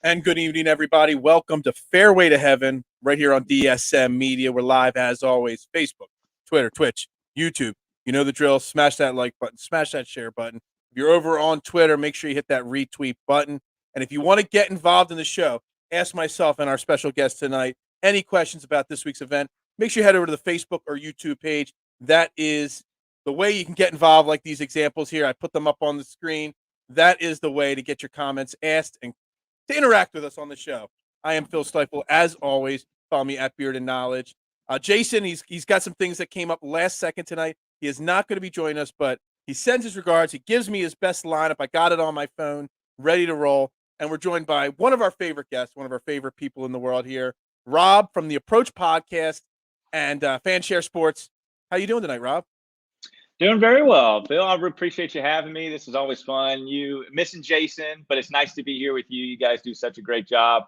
And good evening, everybody. Welcome to Fairway to Heaven, right here on DSM Media. We're live, as always, Facebook, Twitter, Twitch, YouTube. You know the drill. Smash that like button. Smash that share button. If you're over on Twitter, make sure you hit that retweet button. And if you want to get involved in the show, ask myself and our special guest tonight any questions about this week's event. Make sure you head over to the Facebook or YouTube page. That is the way you can get involved, like these examples here. I put them up on the screen. That is the way to get your comments asked and to interact with us on the show. I am Phil Stiefel. As always, follow me at Beard and Knowledge. Jason, he's got some things that came up last second tonight. He is not going to be joining us, but he sends his regards. He gives me his best lineup. I got it on my phone, ready to roll. And we're joined by one of our favorite guests, one of our favorite people in the world here, Rob from the Approach Podcast and Fanshare Sports. How you doing tonight, Rob? Doing very well, Bill. I appreciate you having me. This is always fun. You missing Jason, but it's nice to be here with you. You guys do such a great job.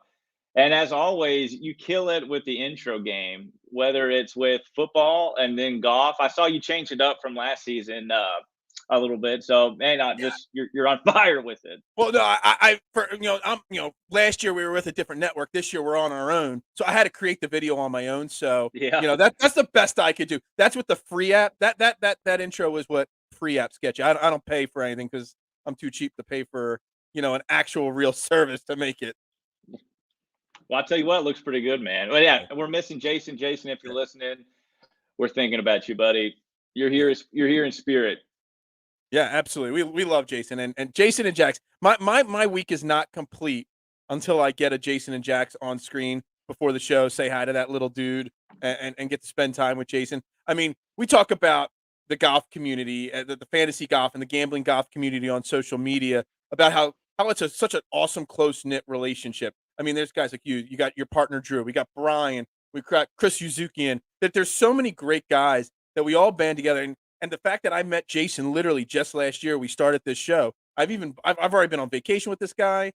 And as always, you kill it with the intro game, whether it's with football and then golf. I saw you change it up from last season a little bit. So, man, you're on fire with it. Well, no, last year we were with a different network. This year we're on our own. So I had to create the video on my own. So, that's the best I could do. That's what the free app, that intro was what free apps get you. I don't pay for anything because I'm too cheap to pay for, an actual real service to make it. Well, I'll tell you what, it looks pretty good, man. Well, yeah, we're missing Jason. Jason, if you're listening, we're thinking about you, buddy. You're here in spirit. Yeah, absolutely. We love Jason and Jason and Jax. My week is not complete until I get a Jason and Jax on screen before the show, say hi to that little dude and get to spend time with Jason. I mean, we talk about the golf community, the fantasy golf and the gambling golf community on social media about how it's such an awesome, close-knit relationship. I mean, there's guys like you got your partner, Drew. We got Brian. We got Chris Yuzukian. That there's so many great guys that we all band together. And the fact that I met Jason literally just last year, we started this show. I've already been on vacation with this guy.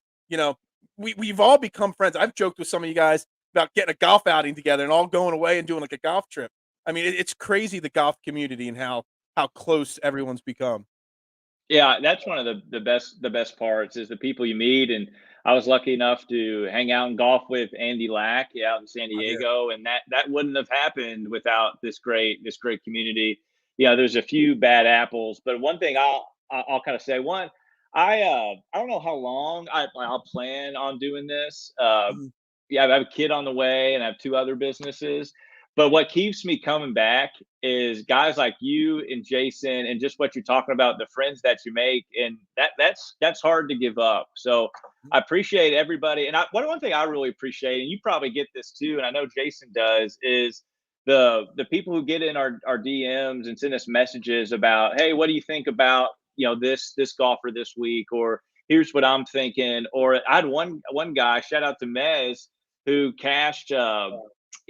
We've all become friends. I've joked with some of you guys about getting a golf outing together and all going away and doing like a golf trip. I mean, it's crazy, the golf community and how close everyone's become. Yeah, that's one of the best parts is the people you meet. And I was lucky enough to hang out and golf with Andy Lack out in San Diego, and that wouldn't have happened without this great community. There's a few bad apples, but one thing I'll kind of say, I don't know how long I'll plan on doing this. I have a kid on the way, and I have two other businesses. But what keeps me coming back is guys like you and Jason, and just what you're talking about, the friends that you make, and that's hard to give up. So I appreciate everybody. And one thing I really appreciate, and you probably get this too, and I know Jason does, is the people who get in our DMs and send us messages about, hey, what do you think about this golfer this week, or here's what I'm thinking. Or I had one guy, shout out to Mez, who cashed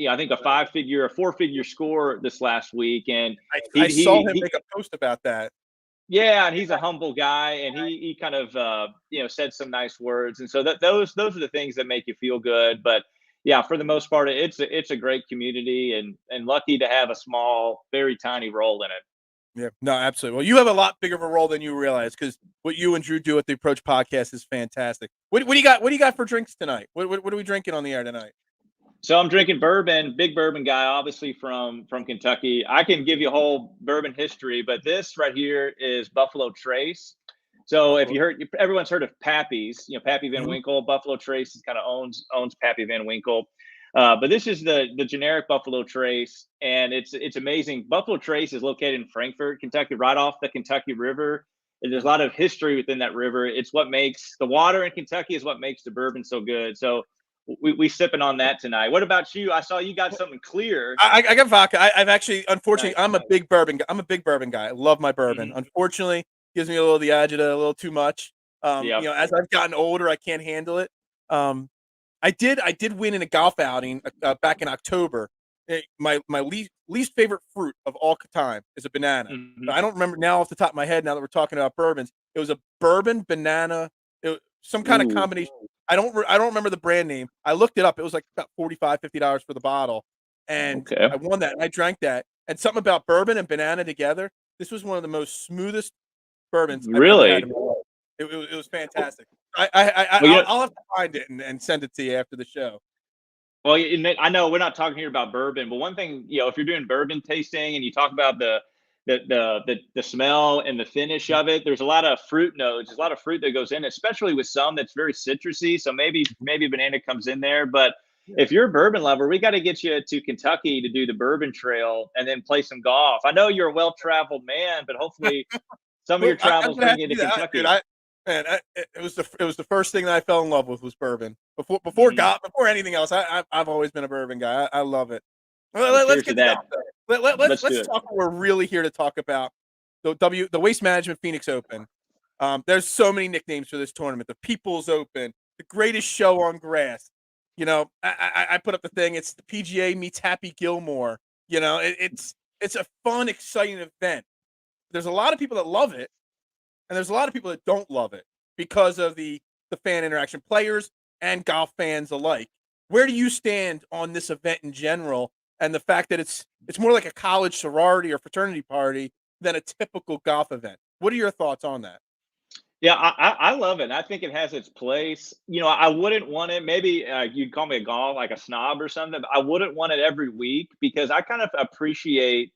I think a four-figure score this last week, and I saw him make a post about that. Yeah, and he's a humble guy, and he kind of said some nice words, and so those are the things that make you feel good. But yeah, for the most part, it's a great community, and lucky to have a small, very tiny role in it. Yeah, no, absolutely. Well, you have a lot bigger of a role than you realize, because what you and Drew do at the Approach Podcast is fantastic. What do you got? What do you got for drinks tonight? What are we drinking on the air tonight? So I'm drinking bourbon, big bourbon guy, obviously from Kentucky. I can give you a whole bourbon history, but this right here is Buffalo Trace. So if everyone's heard of Pappy's, Pappy Van Winkle. Buffalo Trace kind of owns Pappy Van Winkle. But this is the generic Buffalo Trace, and it's amazing. Buffalo Trace is located in Frankfort, Kentucky, right off the Kentucky River. And there's a lot of history within that river. It's what makes the water in Kentucky is what makes the bourbon so good. So we sipping on that tonight. What about you? I saw you got something clear. I got vodka. I've actually, unfortunately, I'm a big bourbon guy. I love my bourbon. Unfortunately, gives me a little of the agita, a little too much. As I've gotten older, I can't handle it. I did win in a golf outing back in October. My least favorite fruit of all time is a banana. But I don't remember now off the top of my head. Now that we're talking about bourbons, it was a bourbon banana, some kind of combination. I don't remember the brand name. I looked it up. It was like about $45-$50 for the bottle, and I won that. And I drank that. And something about bourbon and banana together. This was one of the most smoothest bourbons I've ever had in my life. It was fantastic. I'll have to find it and send it to you after the show. Well, I know we're not talking here about bourbon, but one thing, if you're doing bourbon tasting and you talk about the smell and the finish of it, there's a lot of fruit notes. There's a lot of fruit that goes in, especially with some that's very citrusy. So maybe banana comes in there. But if you're a bourbon lover, we got to get you to Kentucky to do the bourbon trail and then play some golf. I know you're a well-traveled man, but hopefully some of your travels bring you to Kentucky. Dude, it was the first thing that I fell in love with was bourbon. Before anything else, I've always been a bourbon guy. I love it. Let's get to that. Let's talk what we're really here to talk about. The Waste Management Phoenix Open. There's so many nicknames for this tournament. The People's Open, the greatest show on grass. I put up the thing. It's the PGA meets Happy Gilmore. It's a fun, exciting event. There's a lot of people that love it, and there's a lot of people that don't love it because of the fan interaction, players and golf fans alike. Where do you stand on this event in general, and the fact that it's more like a college sorority or fraternity party than a typical golf event? What are your thoughts on that? Yeah, I love it. I think it has its place. I wouldn't want it. Maybe you'd call me like a snob or something. But I wouldn't want it every week because I kind of appreciate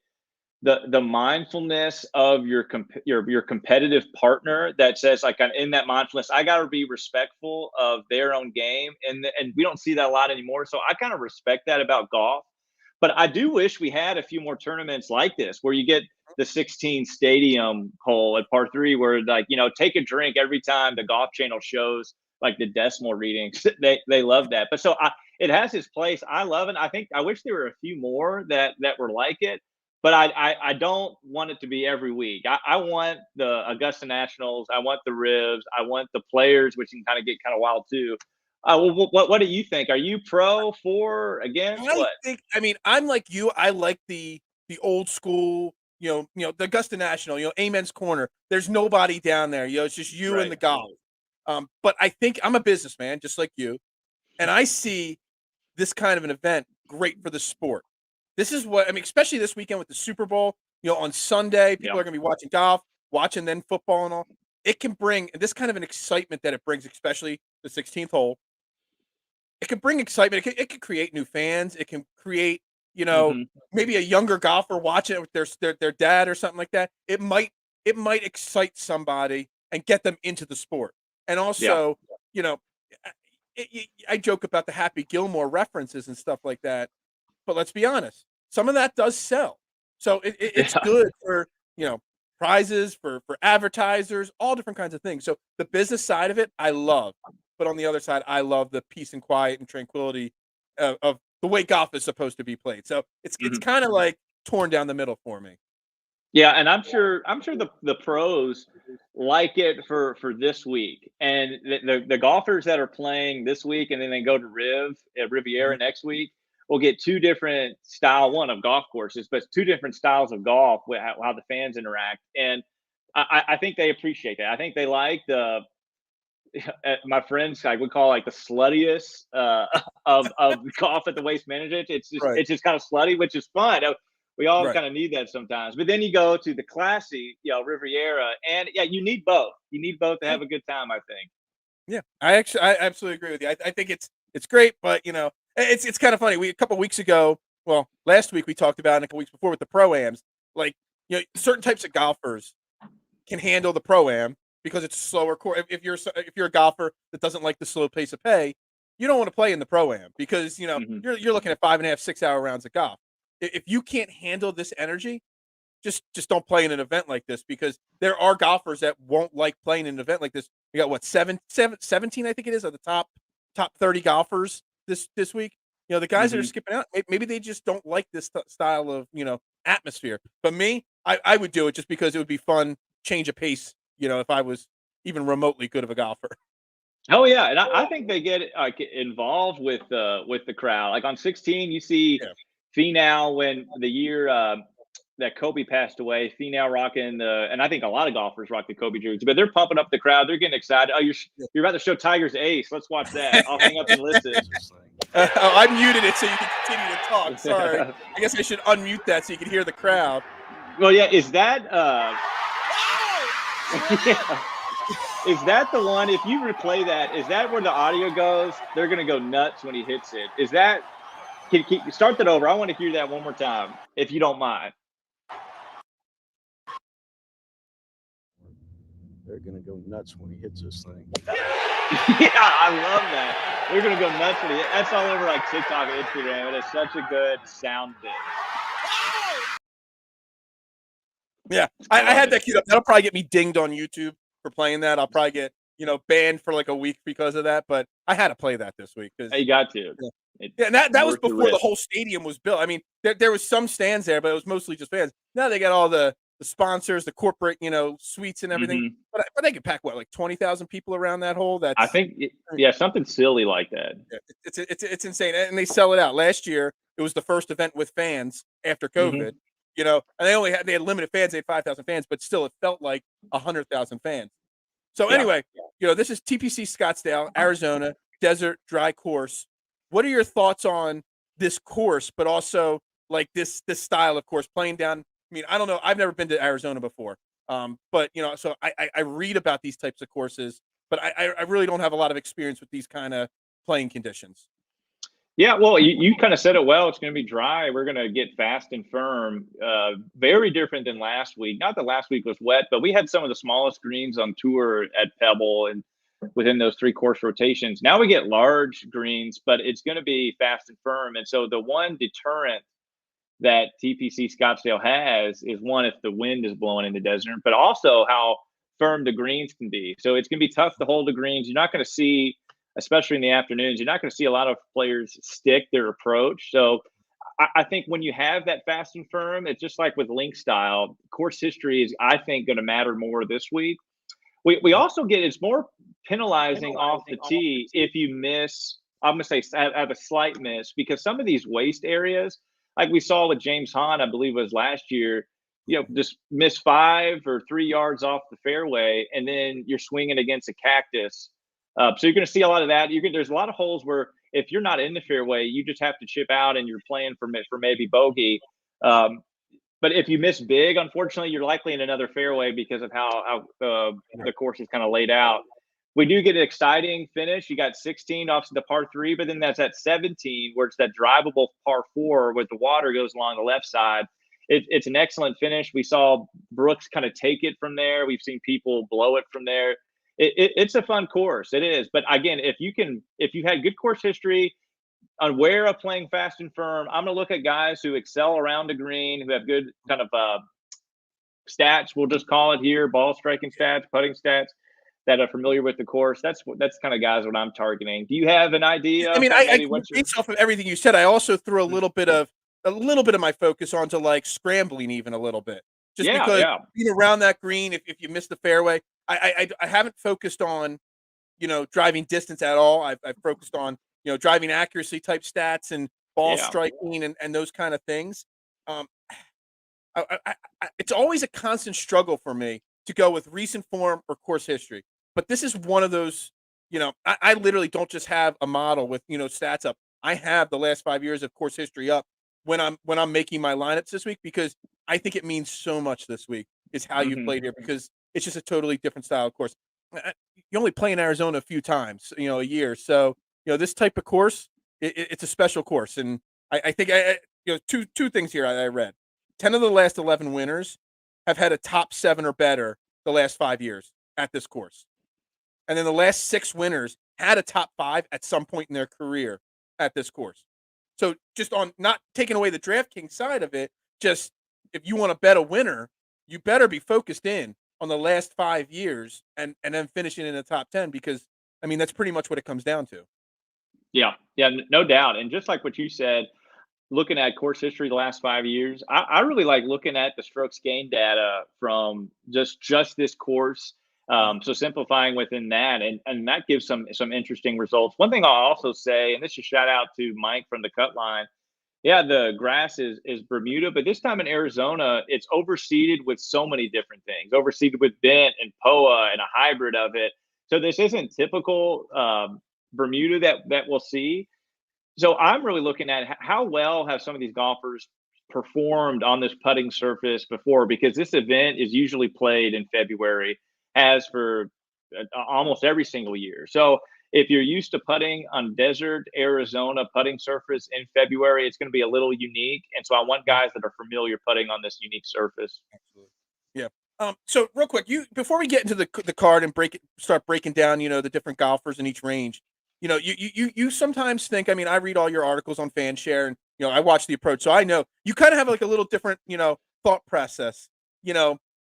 the mindfulness of your competitive partner that says, like, in that mindfulness, I got to be respectful of their own game, and we don't see that a lot anymore. So I kind of respect that about golf. But I do wish we had a few more tournaments like this where you get the 16 stadium hole at par 3 where, like, take a drink every time the Golf Channel shows like the decimal readings. They love that. But so it has its place. I love it. I wish there were a few more that were like it. But I don't want it to be every week. I want the Augusta Nationals. I want the Rivs. I want the Players, which can kind of get kind of wild too. What do you think? Are you pro, for, against? I'm like you. I like the old school. The Augusta National. Amen's Corner. There's nobody down there. It's just you and the golf. But I think I'm a businessman, just like you, and I see this kind of an event great for the sport. This is what especially this weekend with the Super Bowl. On Sunday, people are going to be watching golf, watching then football and all. It can bring this kind of an excitement that it brings, especially the 16th hole. It can bring excitement. It can create new fans. It can create, maybe a younger golfer watching it with their dad or something like that. It might excite somebody and get them into the sport. And also, I joke about the Happy Gilmore references and stuff like that. But let's be honest, some of that does sell. So it's good for, prizes, for advertisers, all different kinds of things. So the business side of it, I love. But on the other side, I love the peace and quiet and tranquility of the way golf is supposed to be played. So it's kind of like torn down the middle for me. Yeah, and I'm sure the pros like it for this week, and the golfers that are playing this week, and then they go to Riviera next week. We'll get two different of golf courses, but two different styles of golf, how the fans interact. And I think they appreciate that. I think they like my friends, I would call like the sluttiest of golf at the Waste Management. It's just kind of slutty, which is fun. We all kind of need that sometimes. But then you go to the classy, Riviera, and you need both. You need both to have a good time, I think. Yeah, I absolutely agree with you. I think it's great, but it's kind of funny. A couple weeks ago, last week we talked about, and a couple weeks before with the pro-ams, like, certain types of golfers can handle the pro-am because it's a slower course. If you're a golfer that doesn't like the slow pace of play, you don't want to play in the pro-am because you're looking at 5.5, 6 hour rounds of golf. If you can't handle this energy, just don't play in an event like this, because there are golfers that won't like playing in an event like this. We got 17, I think it is, of the top 30 golfers this week. The guys that are skipping out, maybe they just don't like this style of atmosphere. But me, I would do it just because it would be fun, change of pace. If I was even remotely good of a golfer. Oh yeah, and I think they get involved with the crowd. Like on 16, you see Finau, when the year that Kobe passed away, Finau rocking and I think a lot of golfers rock the Kobe jersey, but they're pumping up the crowd. They're getting excited. Oh, you're about to show Tiger's ace. Let's watch that. I'll hang up and listen. I muted it so you can continue to talk. Sorry. I guess I should unmute that so you can hear the crowd. Well, yeah. Is that? Is that the one? If you replay that, is that where the audio goes? They're gonna go nuts when he hits it. Is that? Can start that over? I want to hear that one more time, if you don't mind. They're gonna go nuts when he hits this thing. Yeah, I love that. They're gonna go nuts with it. That's all over like TikTok and Instagram. It is such a good sound bit. Yeah, I had that queued up. That'll probably get me dinged on YouTube for playing that. I'll probably get banned for like a week because of that. But I had to play that this week because You got to. Yeah, and that was before the whole stadium was built. I mean, there was some stands there, but it was mostly just fans. Now they got all the sponsors, the corporate, suites and everything. Mm-hmm. But they could pack like 20,000 people around that hole. That's I think, something silly like that. It's insane, and they sell it out. Last year, it was the first event with fans after COVID. And they had limited fans. They had 5,000 fans, but still, it felt like 100,000 fans. So anyway, this is TPC Scottsdale, Arizona, desert dry course. What are your thoughts on this course, but also like this style of course, playing down? I mean, I don't know. I've never been to Arizona before, but so I read about these types of courses, but I really don't have a lot of experience with these kind of playing conditions. Yeah, well, you kind of said it well. It's going to be dry. We're going to get fast and firm. Very different than last week. Not that last week was wet, but we had some of the smallest greens on tour at Pebble and within those 3 course rotations. Now we get large greens, but it's going to be fast and firm. And so the one deterrent that TPC Scottsdale has is one, if the wind is blowing in the desert, but also how firm the greens can be. So it's going to be tough to hold the greens. You're not going to see, especially in the afternoons, you're not going to see a lot of players stick their approach. So I think when you have that fast and firm, it's just like with link style. Course history is, I think, going to matter more this week. We also get, it's more penalizing off the tee if you miss. I'm going to say have a slight miss, because some of these waste areas, like we saw with James Hahn, I believe it was last year, just miss 5 or 3 yards off the fairway, and then you're swinging against a cactus. So you're going to see a lot of that. There's a lot of holes where if you're not in the fairway, you just have to chip out and you're playing for maybe bogey. But if you miss big, unfortunately, you're likely in another fairway because of how the course is kind of laid out. We do get an exciting finish. You got 16 off the par 3, but then that's at 17 where it's that drivable par 4 where the water goes along the left side. It's an excellent finish. We saw Brooks kind of take it from there. We've seen people blow it from there. It's a fun course. It is. But again, if you had good course history, aware of playing fast and firm, I'm going to look at guys who excel around the green, who have good kind of stats. We'll just call it here, ball striking stats, putting stats, that are familiar with the course. That's kind of guys what I'm targeting. Do you have an idea? I mean, based off of everything you said, I also threw a little bit of my focus onto like scrambling even a little bit, just because being around that green, if you miss the fairway, I haven't focused on driving distance at all. I've focused on driving accuracy type stats and ball striking and those kind of things. It's always a constant struggle for me to go with recent form or course history. But this is one of those, I literally don't just have a model with, stats up. I have the last 5 years of course history up when I'm making my lineups this week, because I think it means so much this week is how you played here, because it's just a totally different style of course. You only play in Arizona a few times, a year. So, this type of course, it's a special course. And I think, two things here I read. 10 of the last 11 winners have had a top 7 or better the last 5 years at this course. And then the last 6 winners had a top 5 at some point in their career at this course. So just on not taking away the DraftKings side of it, just if you want to bet a winner, you better be focused in on the last 5 years and then finishing in the top 10, because, I mean, that's pretty much what it comes down to. Yeah, no doubt. And just like what you said, looking at course history the last 5 years, I really like looking at the strokes gain data from just this course. So simplifying within that, and that gives some interesting results. One thing I'll also say, and this is a shout out to Mike from the Cut Line. Yeah, the grass is Bermuda, but this time in Arizona, it's overseeded with so many different things. Overseeded with bent and POA and a hybrid of it. So this isn't typical Bermuda that we'll see. So I'm really looking at how well have some of these golfers performed on this putting surface before, because this event is usually played in February, as for almost every single year. So if you're used to putting on desert Arizona putting surface in February, it's going to be a little unique. And so I want guys that are familiar putting on this unique surface. Absolutely. Yeah. So real quick, before we get into the card and start breaking down, the different golfers in each range, you sometimes think, I mean, I read all your articles on Fanshare and, I watch the approach. So I know you kind of have like a little different, thought process,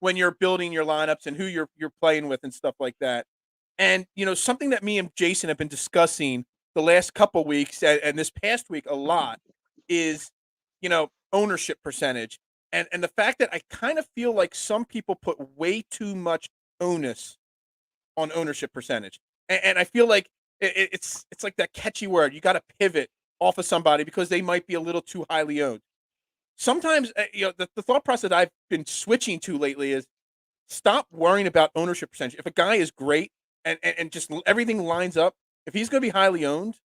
when you're building your lineups and who you're playing with and stuff like that. And, something that me and Jason have been discussing the last couple weeks and this past week a lot is, ownership percentage. And the fact that I kind of feel like some people put way too much onus on ownership percentage. And I feel like it's like that catchy word. You got to pivot off of somebody because they might be a little too highly owned. Sometimes, the thought process that I've been switching to lately is stop worrying about ownership percentage. If a guy is great and just everything lines up, if he's going to be highly owned,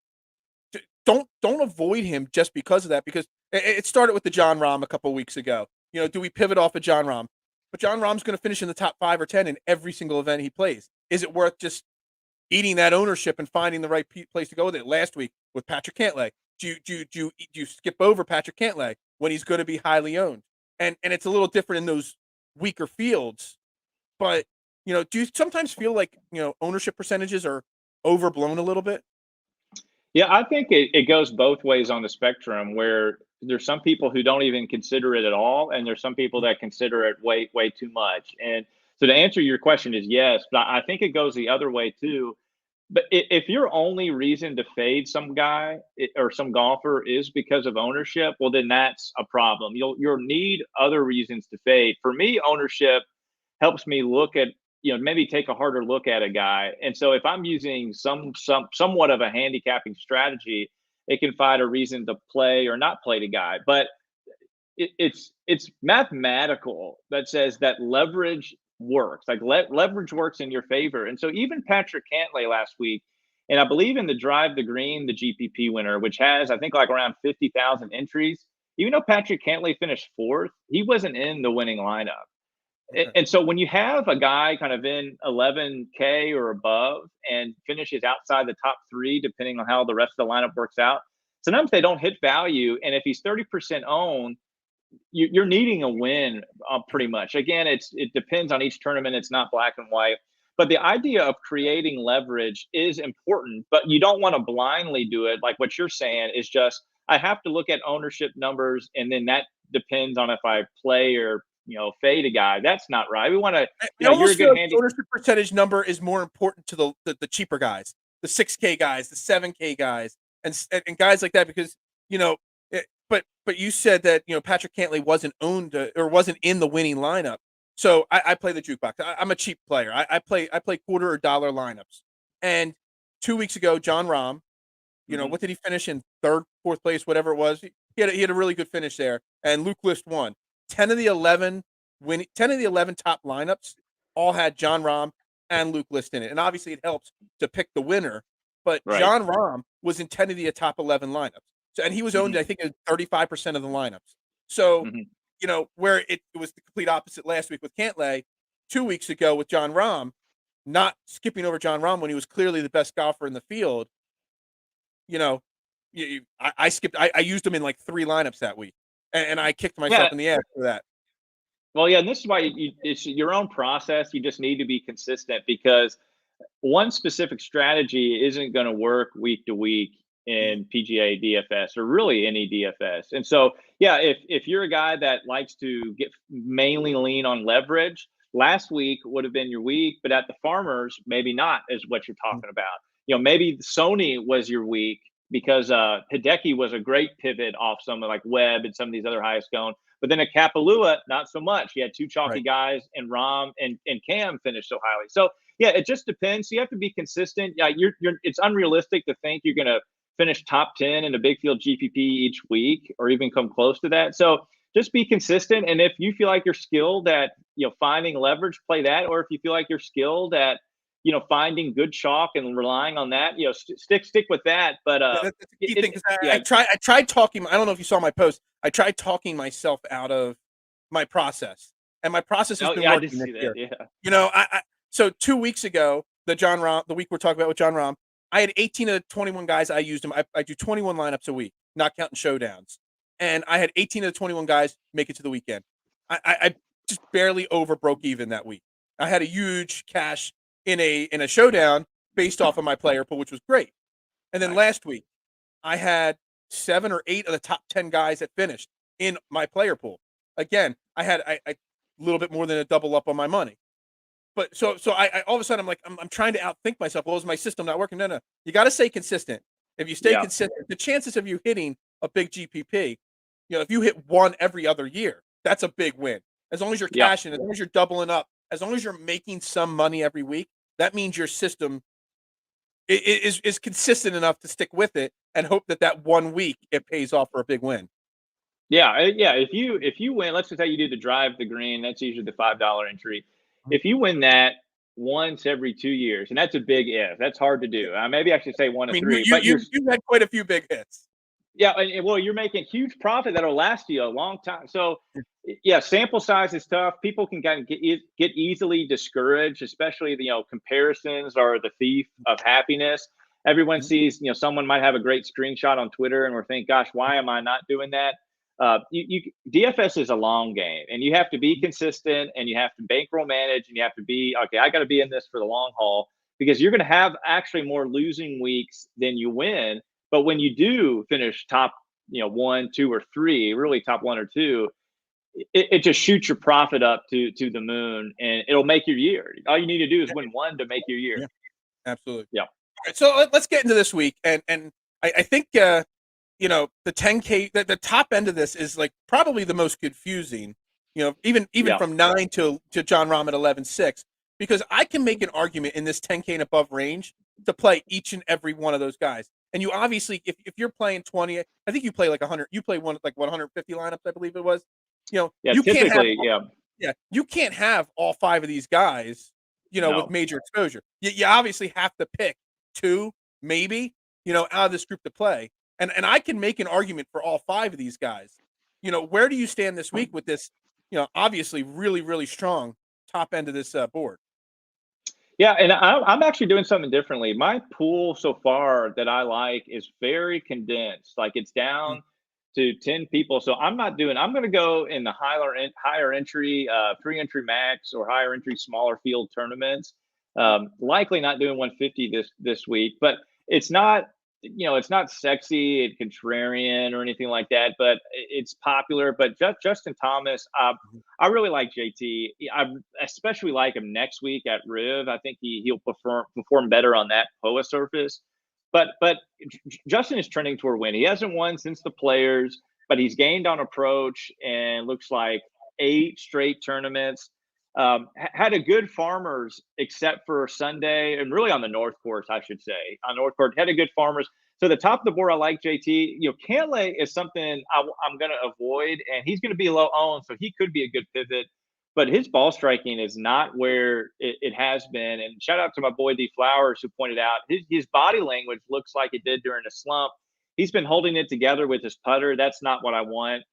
don't avoid him just because of that. Because it started with the John Rahm a couple weeks ago. Do we pivot off of John Rahm? But John Rahm's going to finish in the top 5 or 10 in every single event he plays. Is it worth just eating that ownership and finding the right place to go with it? Last week with Patrick Cantlay, do you skip over Patrick Cantlay when he's going to be highly owned? And it's a little different in those weaker fields. But, do you sometimes feel like, ownership percentages are overblown a little bit? Yeah, I think it goes both ways on the spectrum, where there's some people who don't even consider it at all, and there's some people that consider it way too much. And so to answer your question is yes, but I think it goes the other way too. But if your only reason to fade some guy or some golfer is because of ownership, well, then that's a problem. You'll need other reasons to fade. For me, ownership helps me look at, maybe take a harder look at a guy. And so if I'm using somewhat of a handicapping strategy, it can find a reason to play or not play the guy. But it's mathematical that says that leverage works. Like leverage works in your favor. And so even Patrick Cantlay last week, and I believe in the Drive the Green, the GPP winner, which has, I think, like around 50,000 entries, even though Patrick Cantlay finished 4th, he wasn't in the winning lineup. Okay. And so when you have a guy kind of in 11K or above and finishes outside the top 3, depending on how the rest of the lineup works out, sometimes they don't hit value. And if he's 30% owned, you're needing a win pretty much. Again, it depends on each tournament. It's not black and white. But the idea of creating leverage is important, but you don't want to blindly do it. Like what you're saying is just, I have to look at ownership numbers, and then that depends on if I play or fade a guy. That's not right. We want to. I almost feel like ownership percentage number is more important to the cheaper guys, the 6K guys, the 7K guys, and guys like that, because but you said that Patrick Cantlay wasn't owned or wasn't in the winning lineup. So I play the jukebox. I'm a cheap player. I play quarter or dollar lineups. And 2 weeks ago, John Rahm, what did he finish in? 3rd, 4th place, whatever it was. He had a really good finish there. And Luke List won. 10 of the 11 top lineups all had John Rahm and Luke List in it. And obviously it helps to pick the winner. But right. John Rahm was in 10 of the top 11 lineups. So, and he was owned, I think, at 35% of the lineups. So, where it was the complete opposite last week with Cantlay, 2 weeks ago with John Rahm, not skipping over John Rahm when he was clearly the best golfer in the field. I skipped. I used him in like 3 lineups that week, and I kicked myself in the ass for that. Well, yeah, and this is why it's your own process. You just need to be consistent, because one specific strategy isn't going to work week to week in PGA DFS or really any DFS. And so, yeah, if you're a guy that likes to mainly lean on leverage, last week would have been your week, but at the Farmers, maybe not, is what you're talking about. Maybe Sony was your week because Hideki was a great pivot off someone like Webb and some of these other highest going. But then at Kapalua, not so much. You had 2 chalky guys, and Rahm and Cam finished so highly. So yeah, it just depends. So you have to be consistent. Yeah, it's unrealistic to think you're going to finish top 10 in the big field GPP each week or even come close to that. So just be consistent. And if you feel like you're skilled at, finding leverage, play that. Or if you feel like you're skilled at, finding good chalk and relying on that, stick with that. But that's the key thing. I tried talking. I don't know if you saw my post. I tried talking myself out of my process, and my process has been working this year. So 2 weeks ago, the week we're talking about with John Rahm, I had 18 of the 21 guys I used them. I do 21 lineups a week, not counting showdowns, and I had 18 of the 21 guys make it to the weekend. I just barely over broke even that week. I had a huge cash in a showdown based off of my player pool, which was great. And then last week, I had 7 or 8 of the top 10 guys that finished in my player pool. Again, I had a little bit more than a double up on my money. But so I all of a sudden I'm trying to outthink myself. Well, is my system not working? No. You got to stay consistent. If you stay consistent, the chances of you hitting a big GPP, if you hit one every other year, that's a big win. As long as you're cashing, as long as you're doubling up, as long as you're making some money every week, that means your system is consistent enough to stick with it and hope that 1 week it pays off for a big win. Yeah. If you win, let's just say you do the drive the green. That's usually the $5 entry. If you win that once every 2 years, and that's a big if, that's hard to do. Maybe I should say one of three. You've had quite a few big hits. Yeah, well, you're making huge profit that'll last you a long time. So, yeah, sample size is tough. People can kind of get easily discouraged, especially comparisons are the thief of happiness. Everyone sees someone might have a great screenshot on Twitter, and we're thinking, gosh, why am I not doing that? DFS is a long game, and you have to be consistent, and you have to bankroll manage, and you have to be okay. I got to be in this for the long haul because you're going to have actually more losing weeks than you win. But when you do finish top, 1, 2, or 3, really top 1 or 2, it just shoots your profit up to the moon, and it'll make your year. All you need to do is win one to make your year. Yeah, absolutely. Yeah. All right, so let's get into this week, and I think the 10K, the top end of this is like probably the most confusing. Even from 9 to John Rahm at 11.6, because I can make an argument in this 10K and above range to play each and every one of those guys. And you obviously, if you're playing 20, I think you play like 100. You play 150 lineups, I believe it was. You can't have all 5 of these guys. With major exposure. You obviously have to pick 2, maybe, out of this group to play. And I can make an argument for all 5 of these guys. Where do you stand this week with this? Obviously, really, really strong top end of this board. Yeah, and I'm actually doing something differently. My pool so far that I like is very condensed. Like it's down to 10 people. So I'm going to go in the higher entry, 3 entry max or higher entry smaller field tournaments. Likely not doing 150 this week, but it's not, it's not sexy and contrarian or anything like that, but it's popular. But Justin Thomas, I really like JT. I especially like him next week at Riv. I think he'll perform better on that POA surface. But Justin is trending toward win. He hasn't won since the Players, but he's gained on approach and looks like 8 straight tournaments. Had a good Farmers except for Sunday, and really on the North Course, I should say. On North Course, had a good Farmers. So the top of the board, I like JT. Cantlay is something I'm going to avoid, and he's going to be low owned, so he could be a good pivot. But his ball striking is not where it has been. And shout out to my boy D Flowers, who pointed out his body language looks like it did during a slump. He's been holding it together with his putter. That's not what I want.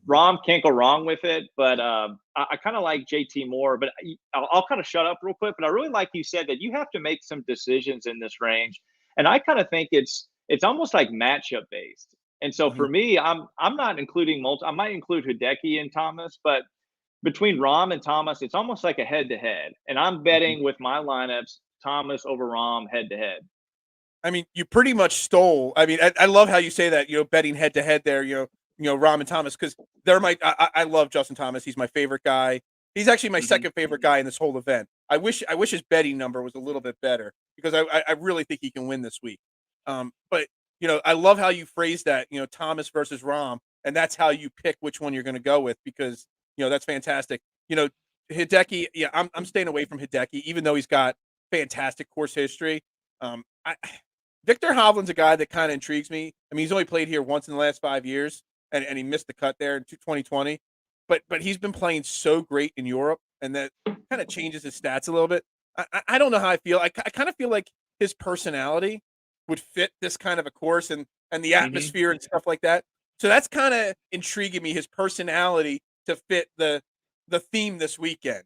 Rahm can't go wrong with it, but I kind of like JT more. But I'll kind of shut up real quick. But I really like you said that you have to make some decisions in this range, and I kind of think it's almost like matchup based. And so for me, I'm not including I might include Hideki and Thomas, but between Rahm and Thomas, it's almost like a head to head. And I'm betting with my lineups Thomas over Rahm head to head. I mean, you pretty much stole. I mean, I love how you say that. Betting head to head there. Rahm and Thomas, because I love Justin Thomas. He's my favorite guy. He's actually my second favorite guy in this whole event. I wish his betting number was a little bit better because I really think he can win this week. But I love how you phrase that. Thomas versus Rahm, and that's how you pick which one you're going to go with because that's fantastic. Hideki. Yeah, I'm staying away from Hideki, even though he's got fantastic course history. Victor Hovland's a guy that kind of intrigues me. I mean, he's only played here once in the last 5 years. And he missed the cut there in 2020, but he's been playing so great in Europe, and that kind of changes his stats a little bit. I don't know how I feel. I kind of feel like his personality would fit this kind of a course and the atmosphere and stuff like that. So that's kind of intriguing me, his personality to fit the theme this weekend,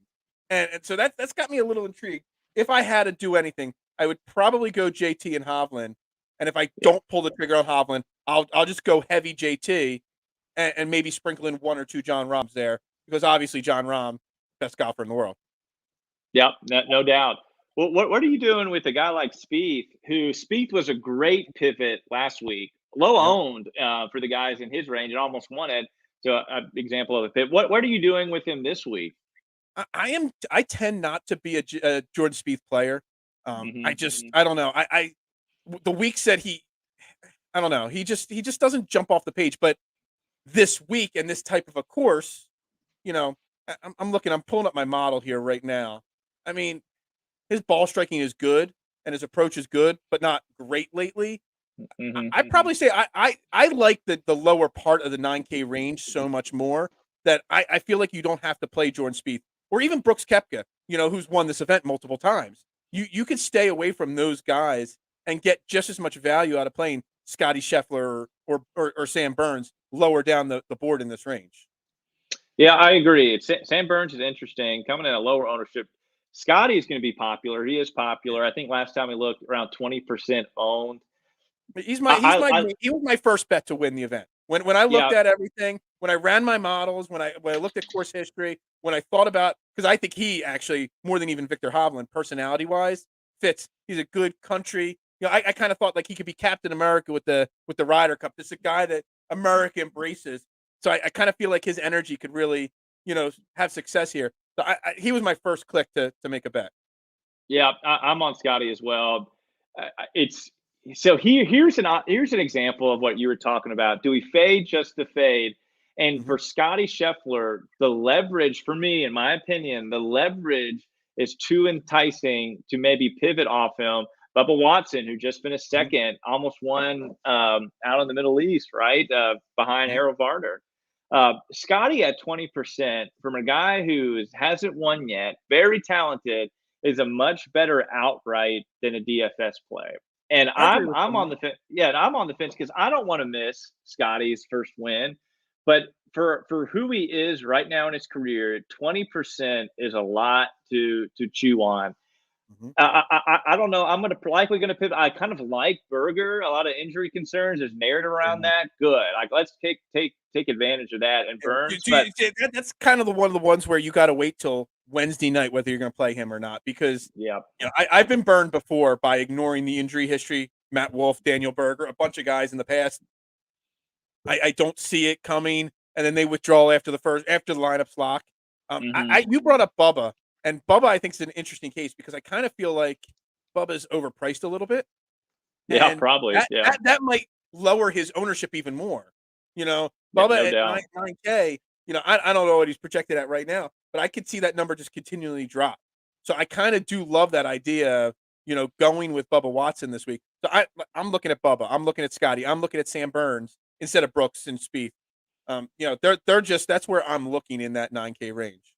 and so that's got me a little intrigued. if I had to do anything, I would probably go JT and Hovland. And if I don't pull the trigger on Hovland, I'll just go heavy JT and maybe sprinkle in 1 or 2 John Rahms there, because obviously John Rahm, best golfer in the world. Yep, no doubt. Well, what are you doing with a guy like Spieth, who Spieth was a great pivot last week, low owned for the guys in his range and almost won it. So an example of a pivot. What are you doing with him this week? I tend not to be a Jordan Spieth player. I don't know. The week said I don't know. He just doesn't jump off the page. But this week and this type of a course, I'm pulling up my model here right now. I mean, his ball striking is good and his approach is good, but not great lately. I'd probably say I like the lower part of the 9K range so much more that I feel like you don't have to play Jordan Spieth or even Brooks Koepka, who's won this event multiple times. You could stay away from those guys and get just as much value out of playing Scotty Scheffler or Sam Burns lower down the board in this range. Yeah, I agree. Sam Burns is interesting, coming in a lower ownership. Scotty is going to be popular. He is popular. I think last time we looked, around 20% owned. He was my first bet to win the event. When I looked at everything, when I ran my models, when I looked at course history, when I thought about, because I think he actually, more than even Victor Hovland, personality wise, fits. He's a good country. I kind of thought like he could be Captain America with the Ryder Cup. This is a guy that America embraces. So I kind of feel like his energy could really, have success here. So he was my first click to make a bet. Yeah, I'm on Scotty as well. Here's an example of what you were talking about. Do we fade just to fade? And for Scotty Scheffler, the leverage, for me, in my opinion, the leverage is too enticing to maybe pivot off him. Bubba Watson, who just finished second, almost won out in the Middle East, right, behind Harold Varner. Scotty at 20% from a guy who hasn't won yet, very talented, is a much better outright than a DFS play. And I'm on the fence. Yeah, I'm on the fence because I don't want to miss Scotty's first win. But for who he is right now in his career, 20% is a lot to chew on. I don't know. I'm likely going to pivot. I kind of like Berger. A lot of injury concerns. There's narrative around that. Good. Like, let's take advantage of that. And Burns. That's kind of one of the ones where you got to wait till Wednesday night whether you're going to play him or not, because I've been burned before by ignoring the injury history. Matt Wolff, Daniel Berger, a bunch of guys in the past. I don't see it coming, and then they withdraw after the lineup's lock. You brought up Bubba. And Bubba, I think, is an interesting case because I kind of feel like Bubba's overpriced a little bit. Yeah, and probably. That might lower his ownership even more. Bubba at 9K, I don't know what he's projected at right now, but I could see that number just continually drop. So I kind of do love that idea of, going with Bubba Watson this week. So I'm looking at Bubba. I'm looking at Scotty. I'm looking at Sam Burns instead of Brooks and Spieth. They're just, that's where I'm looking in that 9K range.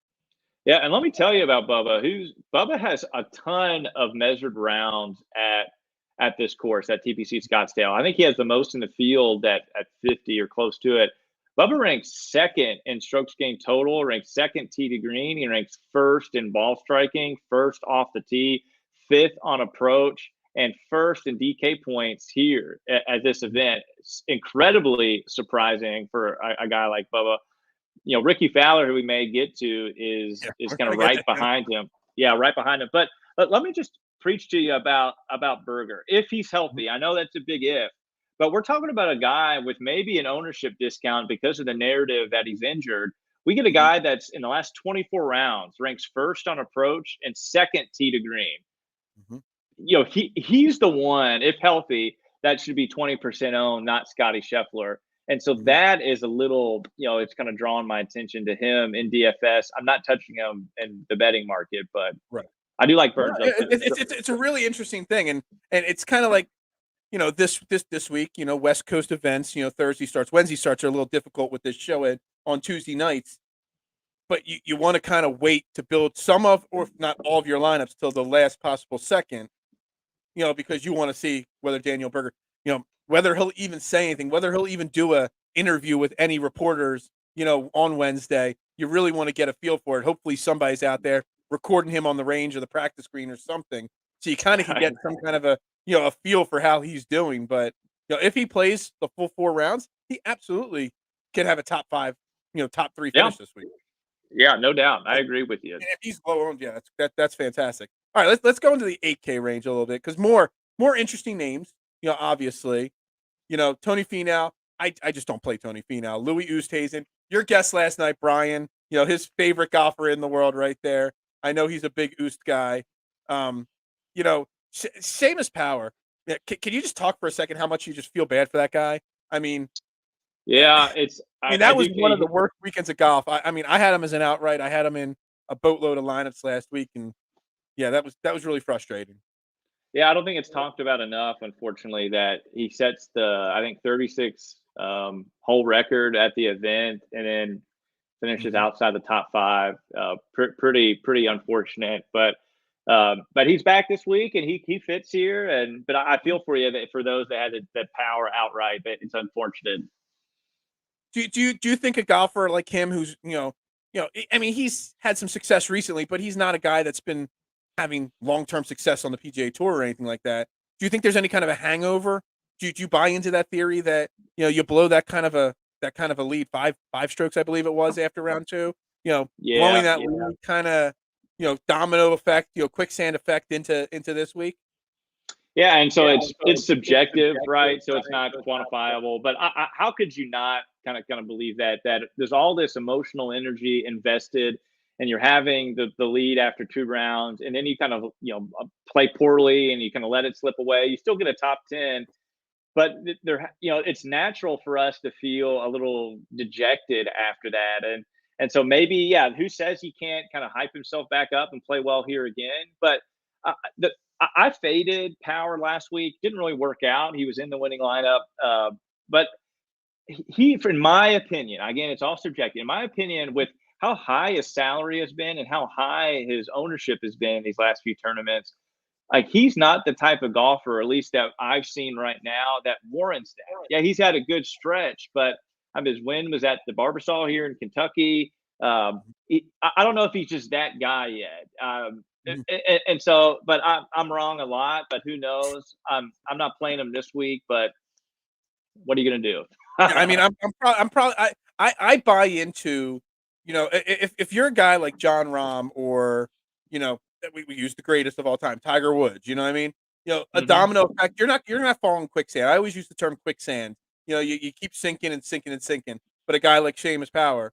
Yeah, and let me tell you about Bubba. Bubba has a ton of measured rounds at this course at TPC Scottsdale. I think he has the most in the field at 50 or close to it. Bubba ranks second in strokes gained total, ranks second tee to green. He ranks first in ball striking, first off the tee, fifth on approach, and first in DK points here at this event. It's incredibly surprising for a guy like Bubba. Ricky Fowler, who we may get to, is kind of right behind him. Yeah, right behind him. But let me just preach to you about Berger. If he's healthy, I know that's a big if, but we're talking about a guy with maybe an ownership discount because of the narrative that he's injured. We get a guy that's in the last 24 rounds ranks first on approach and second tee to green. He's the one, if healthy, that should be 20% owned, not Scotty Scheffler. And so that is a little, it's kind of drawn my attention to him in DFS. I'm not touching him in the betting market, but I do like Burns. It's a really interesting thing. And it's kind of like, this week, West Coast events, Thursday starts, Wednesday starts are a little difficult with this show on Tuesday nights. But you want to kind of wait to build some of, or if not all of your lineups till the last possible second, because you want to see whether Daniel Berger, whether he'll even say anything, whether he'll even do a interview with any reporters, on Wednesday. You really want to get a feel for it. Hopefully somebody's out there. recording him on the range or the practice green or something, so you kind of can get some kind of a feel for how he's doing. But if he plays the full 4 rounds, he absolutely can have a top 5, top 3 finish this week. Yeah, no doubt. I agree with you. And if he's low owned, yeah, that's fantastic. All right, let's go into the 8K range a little bit because more interesting names. Obviously, Tony Finau. I just don't play Tony Finau. Louis Oosthuizen, your guest last night, Brian. His favorite golfer in the world, right there. I know he's a big Oost guy. Seamus Power. Yeah, can you just talk for a second how much you just feel bad for that guy? I mean, yeah, that was one of the worst weekends of golf. I mean, I had him as an outright. I had him in a boatload of lineups last week, and yeah, that was really frustrating. Yeah, I don't think it's talked about enough, unfortunately, that he sets the, I think, 36 hole record at the event and then finishes outside the top 5. Pretty unfortunate, but he's back this week and he fits here. But I feel for you that for those that had that Power outright, that it's unfortunate. Do you think a golfer like him, who's I mean, he's had some success recently, but he's not a guy that's been having long-term success on the PGA Tour or anything like that. Do you think there's any kind of a hangover? Do you buy into that theory that you blow that kind of a lead, five strokes, I believe it was, after round 2? Blowing that lead, kind of domino effect, quicksand effect into this week. Yeah, and so it's subjective, right? So it's not quantifiable. But how could you not kind of believe that there's all this emotional energy invested, and you're having the lead after 2 rounds, and then you kind of play poorly and you kind of let it slip away. You still get a top 10, but it's natural for us to feel a little dejected after that, and so maybe who says he can't kind of hype himself back up and play well here again? But I faded Power last week. Didn't really work out. He was in the winning lineup, but he, in my opinion, again, it's all subjective. In my opinion, with how high his salary has been and how high his ownership has been in these last few tournaments, like, he's not the type of golfer, at least that I've seen right now, that warrants that. Yeah, he's had a good stretch, but his win was at the Barbasol here in Kentucky. I don't know if he's just that guy yet. And so, but I'm wrong a lot, but who knows? I'm not playing him this week, but what are you going to do? I mean, I'm probably I buy into, if you're a guy like John Rahm or, we use the greatest of all time, Tiger Woods, you know what I mean? A domino effect. You're not falling quicksand. I always use the term quicksand. You keep sinking and sinking and sinking. But a guy like Seamus Power,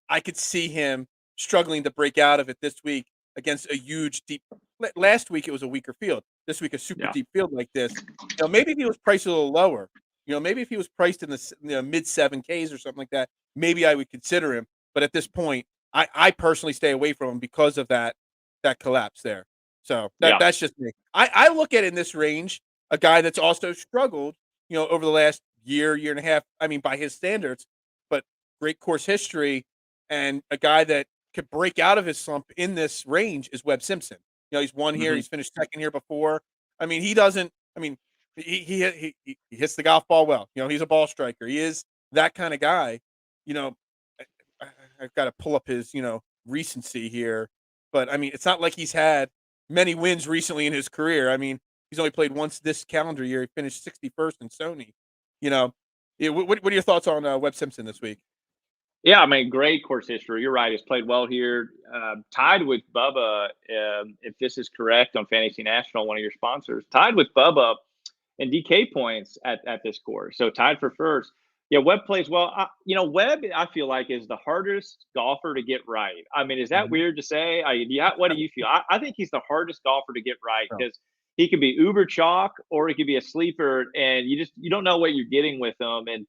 I could see him struggling to break out of it this week against a huge deep. Last week it was a weaker field. This week a super deep field like this. Maybe if he was priced a little lower, maybe if he was priced in the mid 7Ks or something like that, maybe I would consider him. But at this point, I personally stay away from him because of that collapse there. So that's just me. I look at it in this range, a guy that's also struggled, over the last year and a half. I mean, by his standards, but great course history, and a guy that could break out of his slump in this range is Webb Simpson. He's won here. He's finished second here before. I mean, he doesn't. I mean, he hits the golf ball well. He's a ball striker. He is that kind of guy. I've got to pull up his recency here, but I mean, it's not like he's had many wins recently in his career. I mean, he's only played once this calendar year. He finished 61st in Sony. What are your thoughts on Webb Simpson this week? Yeah, I mean, great course history. You're right. He's played well here. Tied with Bubba, if this is correct on Fantasy National, one of your sponsors, tied with Bubba in DK points at this course. So tied for first. Yeah, Webb plays well. Webb, I feel like, is the hardest golfer to get right. I mean, is that weird to say? What do you feel? I think he's the hardest golfer to get right because he could be uber chalk or he could be a sleeper, and you don't know what you're getting with him. And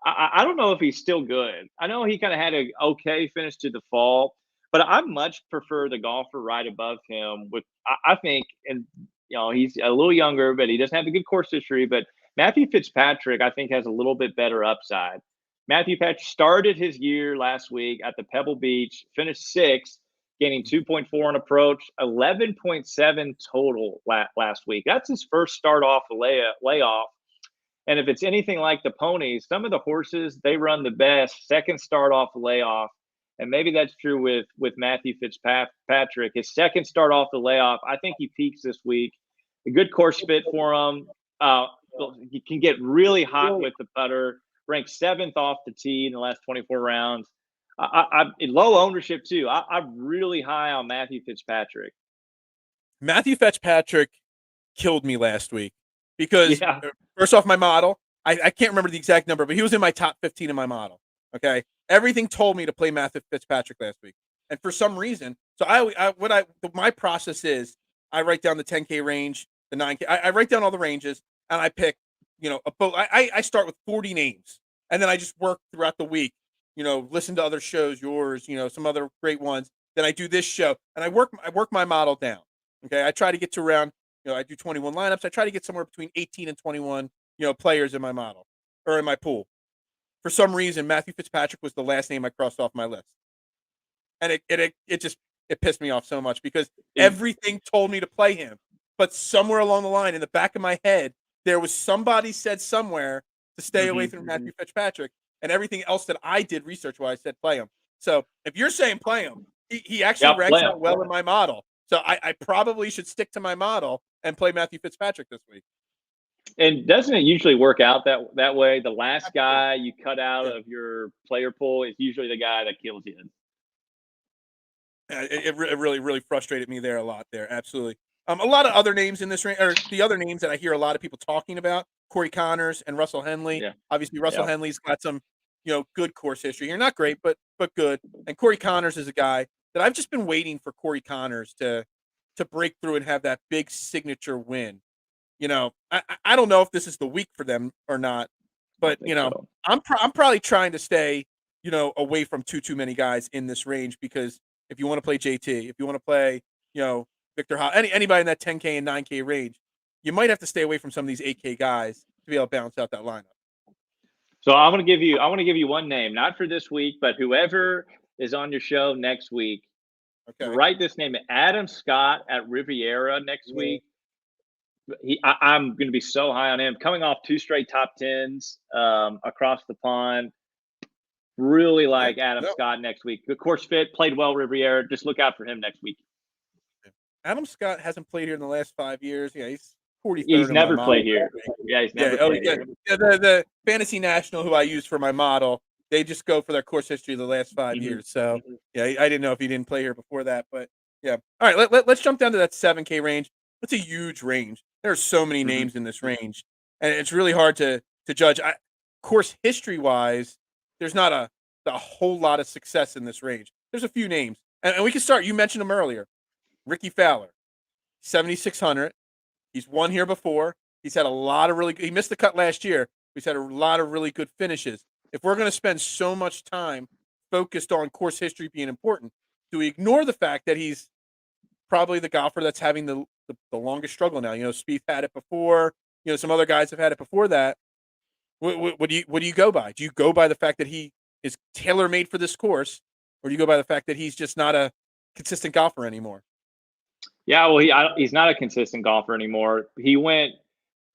I don't know if he's still good. I know he kind of had an okay finish to the fall, but I much prefer the golfer right above him. I think, and he's a little younger, but he doesn't have a good course history. But Matthew Fitzpatrick, I think, has a little bit better upside. Matthew Patrick started his year last week at the Pebble Beach, finished 6th, gaining 2.4 on approach, 11.7 total last week. That's his first start off the layoff. And if it's anything like the ponies, some of the horses, they run the best second start off the layoff, And maybe that's true with Matthew Fitzpatrick. His second start off the layoff, I think he peaks this week. A good course fit for him. He can get really hot with the putter. Ranked 7th off the tee in the last 24 rounds. I'm low ownership too. I'm really high on Matthew Fitzpatrick. Matthew Fitzpatrick killed me last week because first off, my model, I can't remember the exact number, but he was in my top 15 in my model. Okay. Everything told me to play Matthew Fitzpatrick last week. And for some reason, so my process is I write down the 10K range, the 9K, I write down all the ranges and I pick, I start with 40 names and then I just work throughout the week, listen to other shows, yours, some other great ones. Then I do this show and I work my model down. Okay. I try to get to around, I do 21 lineups. I try to get somewhere between 18 and 21, players in my model or in my pool. For some reason, Matthew Fitzpatrick was the last name I crossed off my list. And it pissed me off so much because everything told me to play him. But somewhere along the line, in the back of my head, there was somebody said somewhere to stay away from Matthew Fitzpatrick. And everything else that I did research-wise said play him. So if you're saying play him, he actually ranks out well in my model. So I probably should stick to my model and play Matthew Fitzpatrick this week. And doesn't it usually work out that way? The last guy you cut out of your player pool is usually the guy that kills you. It really, really frustrated me there a lot there. Absolutely. A lot of other names in this range, or the other names that I hear a lot of people talking about, Corey Connors and Russell Henley. Yeah. Obviously, Russell Henley's got some, good course history here. Not great, but good. And Corey Connors is a guy that I've just been waiting for Corey Connors to break through and have that big signature win. I don't know if this is the week for them or not, but so. I'm probably trying to stay, away from too many guys in this range because if you want to play JT, if you want to play, Victor Hoff, anybody in that 10K and 9K range, you might have to stay away from some of these 8K guys to be able to balance out that lineup. So I want to give you one name, not for this week, but whoever is on your show next week. Okay. Write this name, Adam Scott at Riviera next week. I'm going to be so high on him. Coming off 2 straight top 10s across the pond. Really like Adam Scott next week. Good course fit, played well Riviera. Just look out for him next week. Adam Scott hasn't played here in the last 5 years. Yeah, he's 43rd. He's never played here. Yeah, he's never played here. Yeah, the Fantasy National, who I use for my model, they just go for their course history the last 5 years. So, yeah, I didn't know if he didn't play here before that. But, yeah. All right, let's jump down to that 7K range. That's a huge range. There are so many names in this range, and it's really hard to judge. Course history-wise, there's not a whole lot of success in this range. There's a few names, and we can start. You mentioned them earlier. Ricky Fowler, 7,600. He's won here before. He's had a lot of he missed the cut last year. He's had a lot of really good finishes. If we're going to spend so much time focused on course history being important, do we ignore the fact that he's probably the golfer that's having the longest struggle now? Spieth had it before. Some other guys have had it before that. What do you go by? Do you go by the fact that he is tailor-made for this course, or do you go by the fact that he's just not a consistent golfer anymore? Yeah, well, he's not a consistent golfer anymore. He went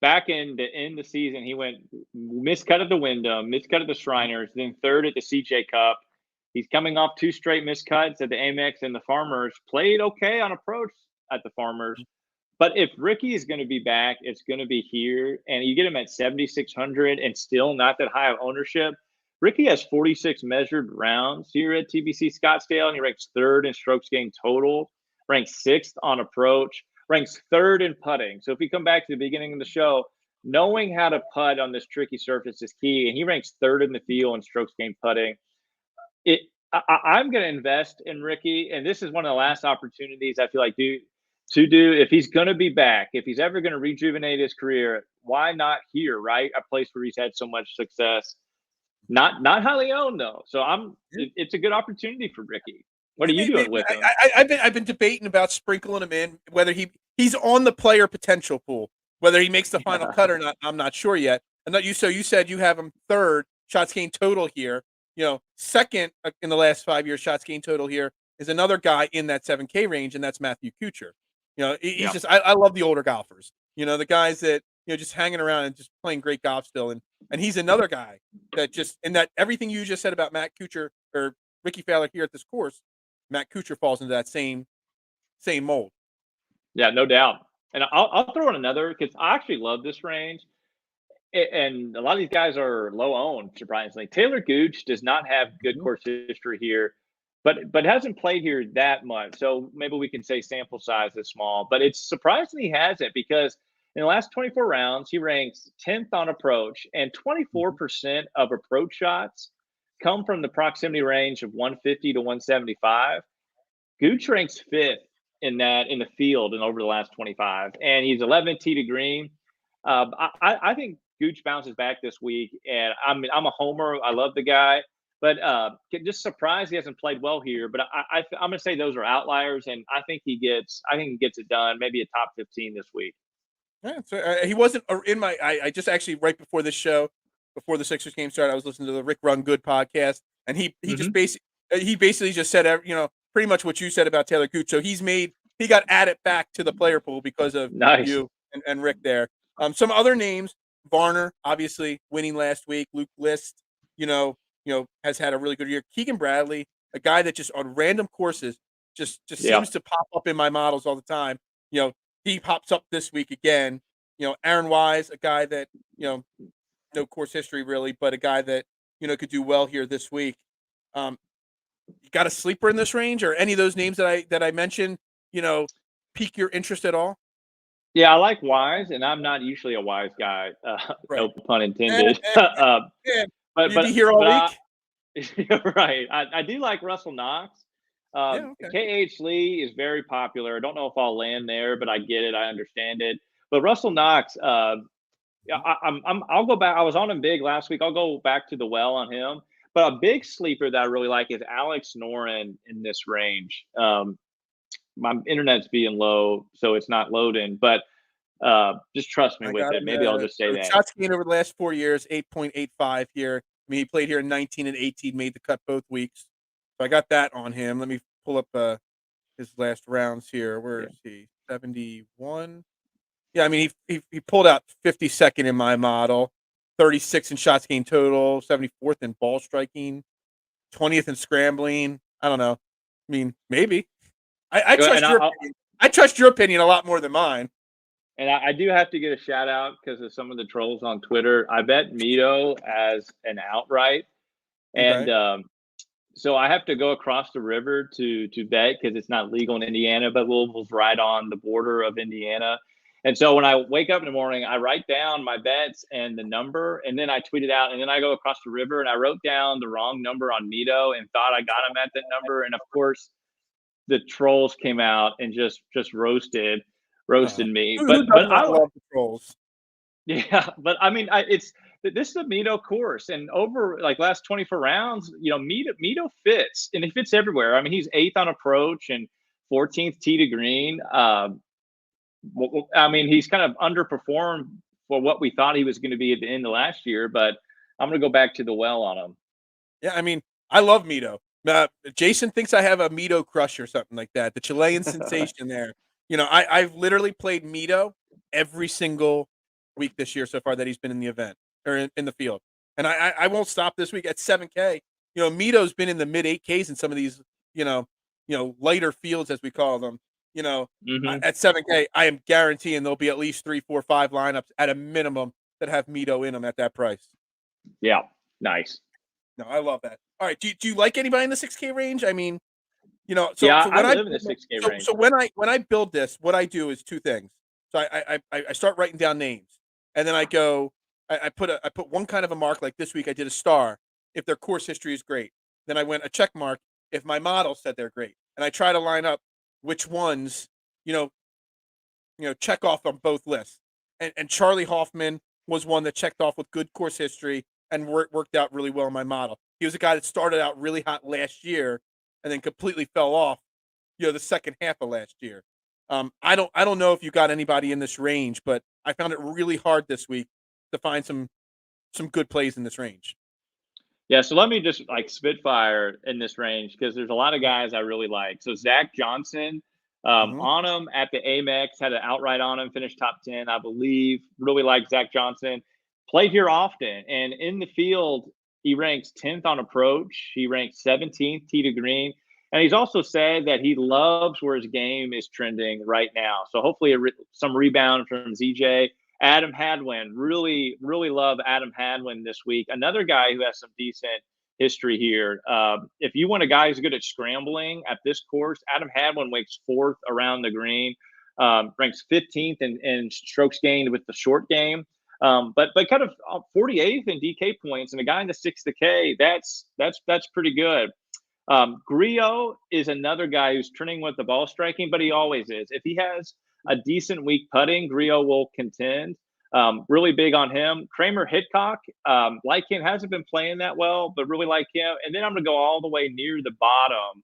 back in the season. He went miscut at the Wyndham, miscut at the Shriners, then 3rd at the CJ Cup. He's coming off 2 straight miscuts at the Amex and the Farmers. Played okay on approach at the Farmers. But if Ricky is going to be back, it's going to be here. And you get him at 7,600 and still not that high of ownership. Ricky has 46 measured rounds here at TBC Scottsdale, and he ranks 3rd in strokes gained total, ranks 6th on approach, ranks 3rd in putting. So if we come back to the beginning of the show, knowing how to putt on this tricky surface is key. And he ranks 3rd in the field in strokes gained putting. I'm going to invest in Ricky, and this is one of the last opportunities I feel like to do if he's going to be back, if he's ever going to rejuvenate his career. Why not here, right? A place where he's had so much success. Not highly owned though, so it's a good opportunity for Ricky. What are you doing with him? I've been debating about sprinkling him in, whether he's on the player potential pool, whether he makes the final cut or not. I'm not sure yet. And you said you have him 3rd shots gained total here. 2nd in the last 5 years shots gained total here is another guy in that 7K range, and that's Matthew Kuchar. He's just I love the older golfers. The guys that just hanging around and just playing great golf still, and he's another guy that just in that everything you just said about Matt Kuchar or Ricky Fowler here at this course, Matt Kuchar falls into that same mold. Yeah, no doubt. And I'll throw in another because I actually love this range. And a lot of these guys are low owned, surprisingly. Taylor Gooch does not have good course history here, but hasn't played here that much. So maybe we can say sample size is small, but it's surprising he hasn't because in the last 24 rounds, he ranks 10th on approach, and 24% of approach shots come from the proximity range of 150 to 175. Gooch ranks 5th in the field and over the last 25, and he's 11th tee to green. I think Gooch bounces back this week, and I'm a homer. I love the guy, but just surprised he hasn't played well here. But I'm going to say those are outliers, and I think he gets it done. Maybe a top 15 this week. Yeah, so, he wasn't in my. I just actually right before this show, before the Sixers game started, I was listening to the Rick Run Good podcast, and he just basically just said pretty much what you said about Taylor Gooch. So he got added back to the player pool because of you and Rick there. Some other names. Varner, obviously winning last week. Luke List, has had a really good year. Keegan Bradley, a guy that just on random courses just seems to pop up in my models all the time. He pops up this week again. Aaron Wise, a guy that no course history really, but a guy that could do well here this week. You got a sleeper in this range, or any of those names that I mentioned? Pique your interest at all? Yeah, I like Wise, and I'm not usually a Wise guy. Right. No pun intended. But you be here all week. Right. I do like Russell Knox. KH Lee is very popular. I don't know if I'll land there, but I get it. I understand it. But Russell Knox, I'll go back. I was on him big last week. I'll go back to the well on him. But a big sleeper that I really like is Alex Noren in this range. My internet's being low, so it's not loading. But just trust me with it. Maybe I'll just say that. Shots gained over the last 4 years, 8.85 here. I mean, he played here in 19 and 18, made the cut both weeks. So I got that on him. Let me pull up his last rounds here. Where is he? 71. Yeah, I mean, he pulled out 52nd in my model, 36 in shots gained total, 74th in ball striking, 20th in scrambling. I don't know. I mean, maybe. I trust your opinion. I trust your opinion a lot more than mine. And I do have to get a shout out because of some of the trolls on Twitter. I bet Mito as an outright, and so I have to go across the river to bet because it's not legal in Indiana. But Louisville's right on the border of Indiana, and so when I wake up in the morning, I write down my bets and the number, and then I tweet it out, and then I go across the river and I wrote down the wrong number on Mito and thought I got him at that number, and of course, the trolls came out and just roasted me. But I love the trolls. Yeah, but I mean, this is a Mito course, and over like last 24 rounds, Mito fits, and he fits everywhere. I mean, he's 8th on approach and 14th tee to green. I mean, he's kind of underperformed for what we thought he was going to be at the end of last year, but I'm going to go back to the well on him. Yeah, I mean, I love Mito. Jason thinks I have a Mito crush or something like that. The Chilean sensation there. I've literally played Mito every single week this year so far that he's been in the event or in the field. And I won't stop this week at 7K. Mito's been in the mid 8Ks in some of these, lighter fields, as we call them. At 7K, I am guaranteeing there'll be at least 3, 4, 5 lineups at a minimum that have Mito in them at that price. Yeah. Nice. No, I love that. All right. Do you like anybody in the 6K range? I mean, I live in the 6K range. So when I build this, what I do is 2 things. So I start writing down names, and then I go, I put one kind of a mark, like this week I did a star if their course history is great. Then I went a check mark if my model said they're great, and I try to line up which ones check off on both lists. And Charlie Hoffman was one that checked off with good course history and worked out really well in my model. He was a guy that started out really hot last year and then completely fell off, the second half of last year. I don't know if you got anybody in this range, but I found it really hard this week to find some good plays in this range. Yeah, so let me just spitfire in this range because there's a lot of guys I really like. So Zach Johnson, on him at the Amex, had an outright on him, finished top 10, I believe. Really like Zach Johnson. Played here often, and in the field, He ranks 10th on approach. He ranks 17th tee to green. And he's also said that he loves where his game is trending right now. So hopefully some rebound from ZJ. Adam Hadwin, really, really love Adam Hadwin this week. Another guy who has some decent history here. If you want a guy who's good at scrambling at this course, Adam Hadwin ranks 4th around the green, ranks 15th in strokes gained with the short game. But kind of 48th in DK points, and a guy in the 6 to K, that's pretty good. Griot is another guy who's trending with the ball striking, but he always is. If he has a decent week putting, Griot will contend. Really big on him. Kramer Hickok, like him, hasn't been playing that well, but really like him. And then I'm going to go all the way near the bottom.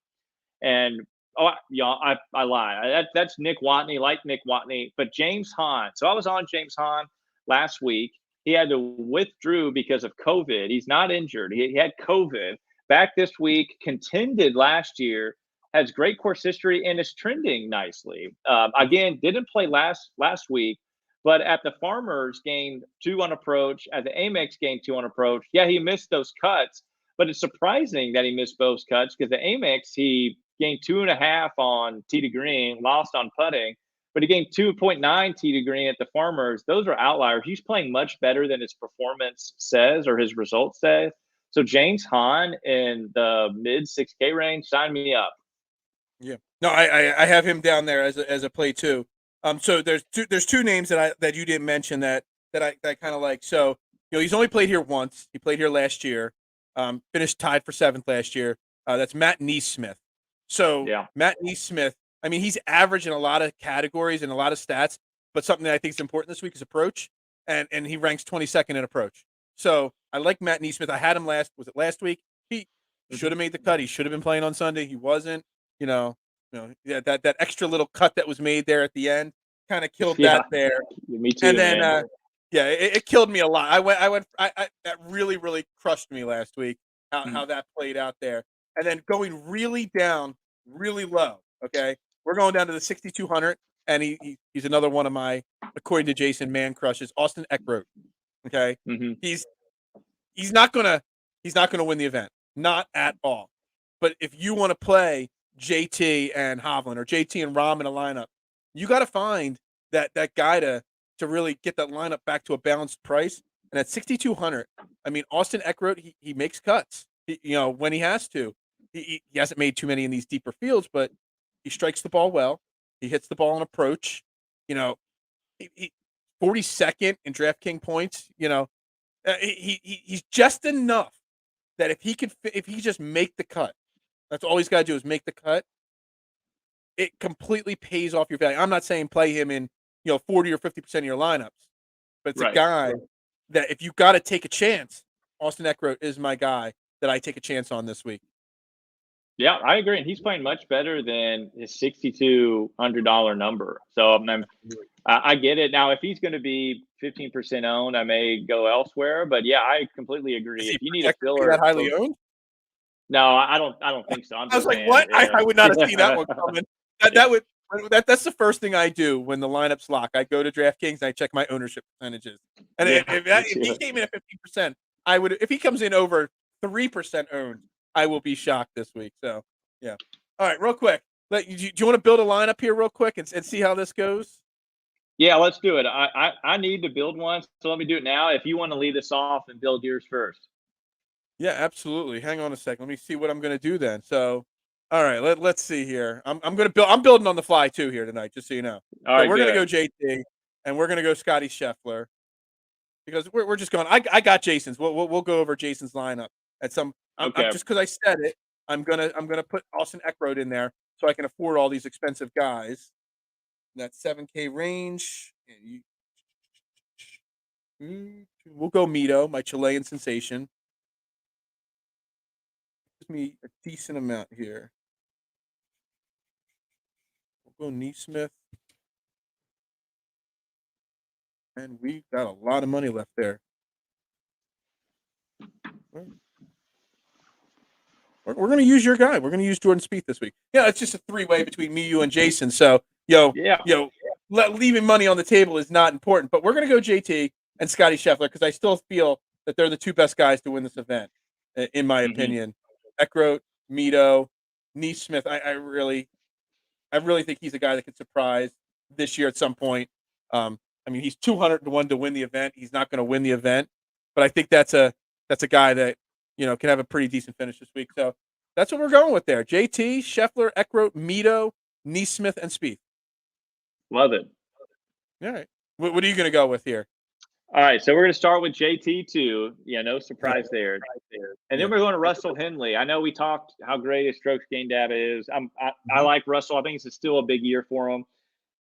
And, I lie. That's Nick Watney, like Nick Watney, but James Hahn. So I was on James Hahn last week. He had to withdraw because of COVID. He's not injured. He had COVID. Back this week, contended last year, has great course history, and is trending nicely. Again, didn't play last week, but at the Farmers gained 2 on approach. At the Amex gained 2 on approach. Yeah, he missed those cuts, but it's surprising that he missed both cuts because the Amex, he gained 2.5 on tee to green, lost on putting, but he gained 2.9 tee to green at the Farmers. Those are outliers. He's playing much better than his performance says or his results say. So James Hahn in the mid 6K range, sign me up. Yeah, no, I have him down there as a play too. So there's two names that you didn't mention that I kind of like. So he's only played here once. He played here last year. Finished tied for 7th last year. That's Matt Neesmith. So yeah. Matt Neesmith, I mean, he's average in a lot of categories and a lot of stats, but something that I think is important this week is approach, and he ranks 22nd in approach. So I like Matt Neesmith. I had him last week? He should have made the cut. He should have been playing on Sunday. He wasn't. That extra little cut that was made there at the end kind of killed that there. Me too. And then it killed me a lot. That really, really crushed me last week. How that played out there, and then going really down, really low. Okay, we're going down to the 6,200, and he's another one of my, according to Jason, man crushes. Austin Eckroat. Okay, he's not gonna win the event, not at all. But if you want to play JT and Hovland or JT and Rahm in a lineup, you got to find that guy to really get that lineup back to a balanced price. And at 6,200, I mean, Austin Eckroat, he makes cuts. When he has to. He hasn't made too many in these deeper fields, but he strikes the ball well. He hits the ball on approach. He 42nd in DraftKings points. He's just enough that if he just make the cut, that's all he's got to do is make the cut. It completely pays off your value. I'm not saying play him in 40 or 50% of your lineups, but it's a guy that if you got to take a chance, Austin Eckroat is my guy that I take a chance on this week. Yeah, I agree, and he's playing much better than his $6,200 number. So I get it. Now, if he's going to be 15% owned, I may go elsewhere. But yeah, I completely agree. If you need a filler, that highly owned? No, I don't think so. I was like, what? I would not have seen that one coming. That's the first thing I do when the lineups lock. I go to DraftKings and I check my ownership percentages. And if he came in at 15%, I would. If he comes in over 3% owned, I will be shocked this week. So yeah. All right, real quick. Do you want to build a lineup here real quick and see how this goes? Yeah, let's do it. I need to build one, so let me do it now. If you want to lead us off and build yours first. Yeah, absolutely. Hang on a second. Let me see what I'm going to do then. So, all right, let's see here. I'm going to build. I'm building on the fly too here tonight, just so you know. All right, we're going to go JT, and we're going to go Scotty Scheffler, because we're just going. I got Jason's. We'll go over Jason's lineup at some. Okay. Just because I said it, I'm gonna put Austin Eckroat in there so I can afford all these expensive guys. That 7K range. We'll go Mito, my Chilean sensation. Gives me a decent amount here. We'll go Neesmith. And we got a lot of money left there. We're going to use your guy. We're going to use Jordan Spieth this week. Yeah, it's just a 3-way between me, you, and Jason. So, leaving money on the table is not important. But we're going to go JT and Scotty Scheffler because I still feel that they're the two best guys to win this event. in my opinion. Eckroat, Mito, Neesmith. I really think he's a guy that could surprise this year at some point. I mean, he's 200-1 to win the event. He's not going to win the event, but I think that's a guy that can have a pretty decent finish this week. So that's what we're going with there. JT, Scheffler, Eckroat, Mito, Neesmith, and Spieth. Love it. All right. What are you going to go with here? All right, so we're going to start with JT too. Yeah, no surprise there. And then we're going to Russell Henley. I know we talked how great his strokes gain data is. I like Russell. I think it's still a big year for him.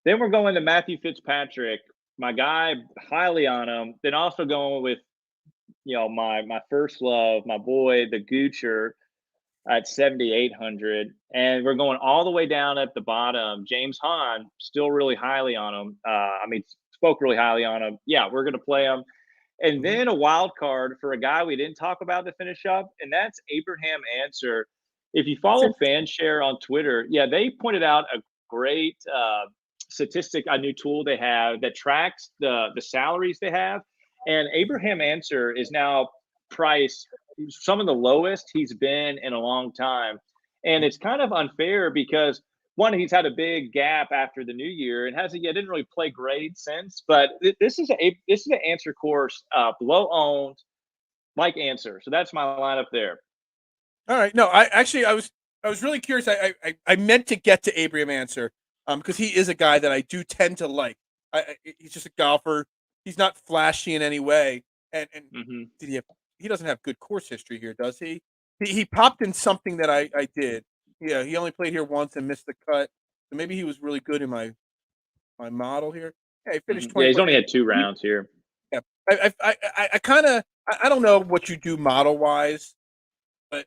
Then we're going to Matthew Fitzpatrick, my guy, highly on him. Then also going with, my first love, my boy, the Goocher at 7,800. And we're going all the way down at the bottom. James Hahn, still really highly on him. Spoke really highly on him. Yeah, we're going to play him. And then a wild card for a guy we didn't talk about to finish up, and that's Abraham Answer. If you follow Fanshare on Twitter, they pointed out a great statistic, a new tool they have that tracks the salaries they have. And Abraham Answer is now priced some of the lowest he's been in a long time. And it's kind of unfair because one, he's had a big gap after the new year and didn't really play great since. But this is an Answer course, low owned, like Answer. So that's my lineup there. All right. No, I was really curious. I meant to get to Abraham Answer because he is a guy that I do tend to like. He's just a golfer. He's not flashy in any way, and he doesn't have good course history here, does he? He popped in something that I did. Yeah, he only played here once and missed the cut. So maybe he was really good in my model here. Yeah, he finished 20. Yeah, he's only had 2 rounds here. Yeah, I don't know what you do model wise, but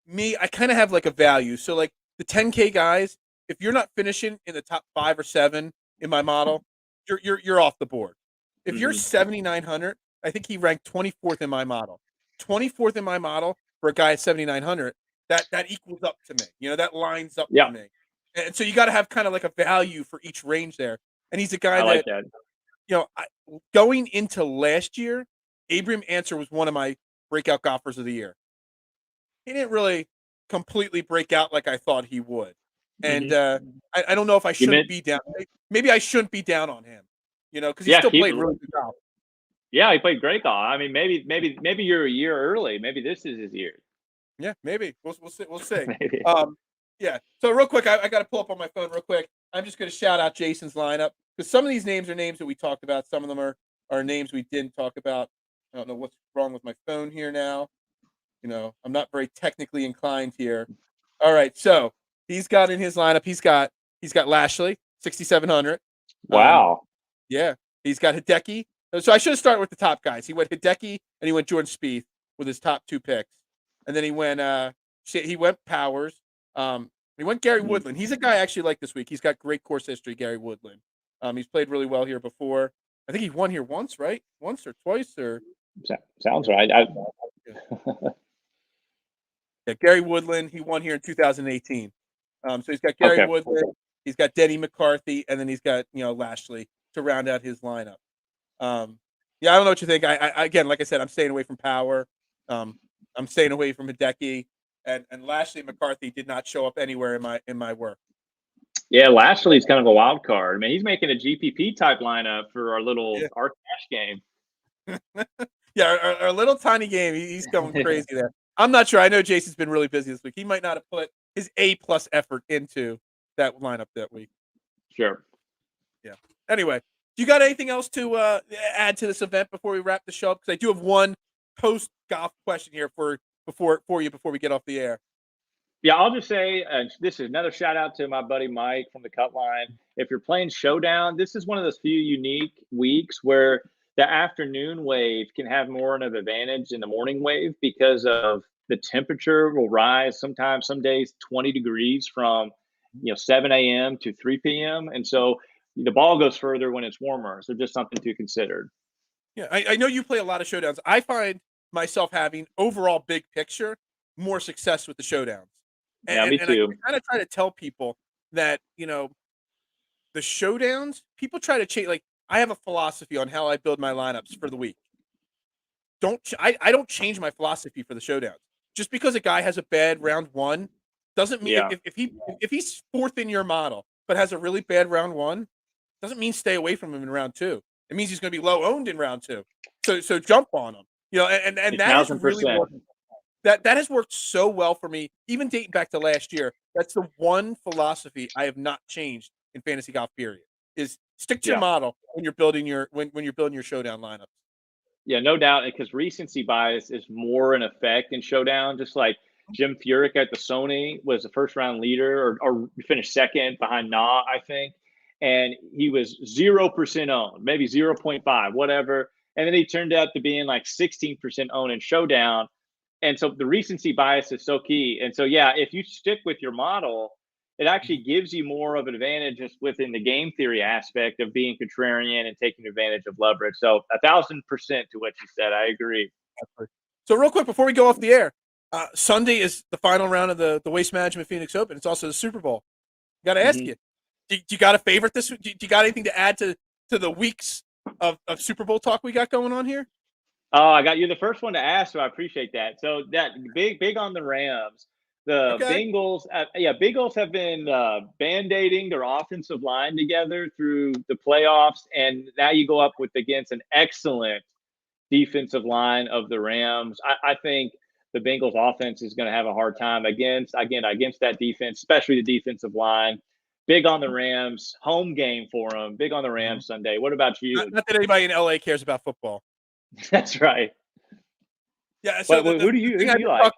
me, I kind of have like a value. So like the 10K guys, if you're not finishing in the top 5 or 7 in my model, you're off the board. If you're 7,900, I think he ranked 24th in my model. 24th in my model for a guy at 7,900. That equals up to me. That lines up to me. And so you got to have kind of like a value for each range there. And he's a guy that. Going into last year, Abraham Answer was one of my breakout golfers of the year. He didn't really completely break out like I thought he would. And I don't know if I shouldn't be down. Maybe I shouldn't be down on him, because he still played really good golf. Yeah, he played great golf. I mean, maybe you're a year early. Maybe this is his year. Yeah, maybe. We'll see. We'll see. Yeah. So real quick, I got to pull up on my phone real quick. I'm just going to shout out Jason's lineup because some of these names are names that we talked about. Some of them are names we didn't talk about. I don't know what's wrong with my phone here now. I'm not very technically inclined here. All right, so he's got in his lineup. He's got Lashley, 6,700. Wow. Yeah, he's got Hideki. So I should have started with the top guys. He went Hideki and he went Jordan Spieth with his top 2 picks, and then he went Powers. He went Gary Woodland. He's a guy I actually like this week. He's got great course history, Gary Woodland. He's played really well here before. I think he won here once, right? Once or twice, or sounds right. Yeah, Gary Woodland. He won here in 2018. So he's got Gary Woodland. He's got Denny McCarthy, and then he's got Lashley to round out his lineup. I don't know what you think. I again, like I said, I'm staying away from Power. I'm staying away from Hideki, and Lashley and McCarthy did not show up anywhere in my work. Yeah, Lashley's kind of a wild card. I mean, he's making a GPP type lineup for our cash game. Yeah, our little tiny game. He's going crazy there. I'm not sure. I know Jason's been really busy this week. He might not have put his A+ effort into that lineup that week. Sure. Yeah. Anyway, do you got anything else to add to this event before we wrap the show up? Because I do have one post golf question here before we get off the air. Yeah, I'll just say this is another shout out to my buddy Mike from the Cut Line. If you're playing Showdown, this is one of those few unique weeks where the afternoon wave can have more of an advantage than the morning wave because of the temperature will rise sometimes, some days 20 degrees from 7 a.m. to 3 p.m. And so the ball goes further when it's warmer. So just something to consider. Yeah, I know you play a lot of Showdowns. I find myself having overall big picture more success with the Showdowns. Yeah, me too. I kind of try to tell people that, the Showdowns, people try to change. Like, I have a philosophy on how I build my lineups for the week. I don't change my philosophy for the showdowns. Just because a guy has a bad round one doesn't mean Yeah. if he's fourth in your model but has a really bad round one, doesn't mean stay away from him in round two. It means he's going to be low owned in round two. So jump on him. And that has really 1,000%. worked. That has worked so well for me, even dating back to last year. That's the one philosophy I have not changed in fantasy golf. Period. Is stick to your Yeah. model when you're building your showdown lineup. Yeah, no doubt, because recency bias is more in effect in showdown. Just like Jim Furyk at the Sony was the first round leader, or finished second behind Na, I think, and he was 0% owned, maybe 0.5, whatever, and then he turned out to being like 16% owned in showdown. And so the recency bias is so key. And so yeah, if you stick with your model, it actually gives you more of an advantage just within the game theory aspect of being contrarian and taking advantage of leverage. So 1,000% to what you said. I agree. So real quick before we go off the air, Sunday is the final round of the Waste Management Phoenix Open. It's also the Super Bowl. Got to ask you, do you got a favorite this week? Do you got anything to add to the weeks of Super Bowl talk we got going on here? Oh, I got you the first one to ask, so I appreciate that. So that big on the Rams. The Bengals, Bengals have been band-aiding their offensive line together through the playoffs, and now you go up against an excellent defensive line of the Rams. I think the Bengals offense is going to have a hard time against that defense, especially the defensive line. Big on the Rams, home game for them. Big on the Rams Sunday. What about you? Not that anybody in LA cares about football. That's right. Yeah. So who do you like?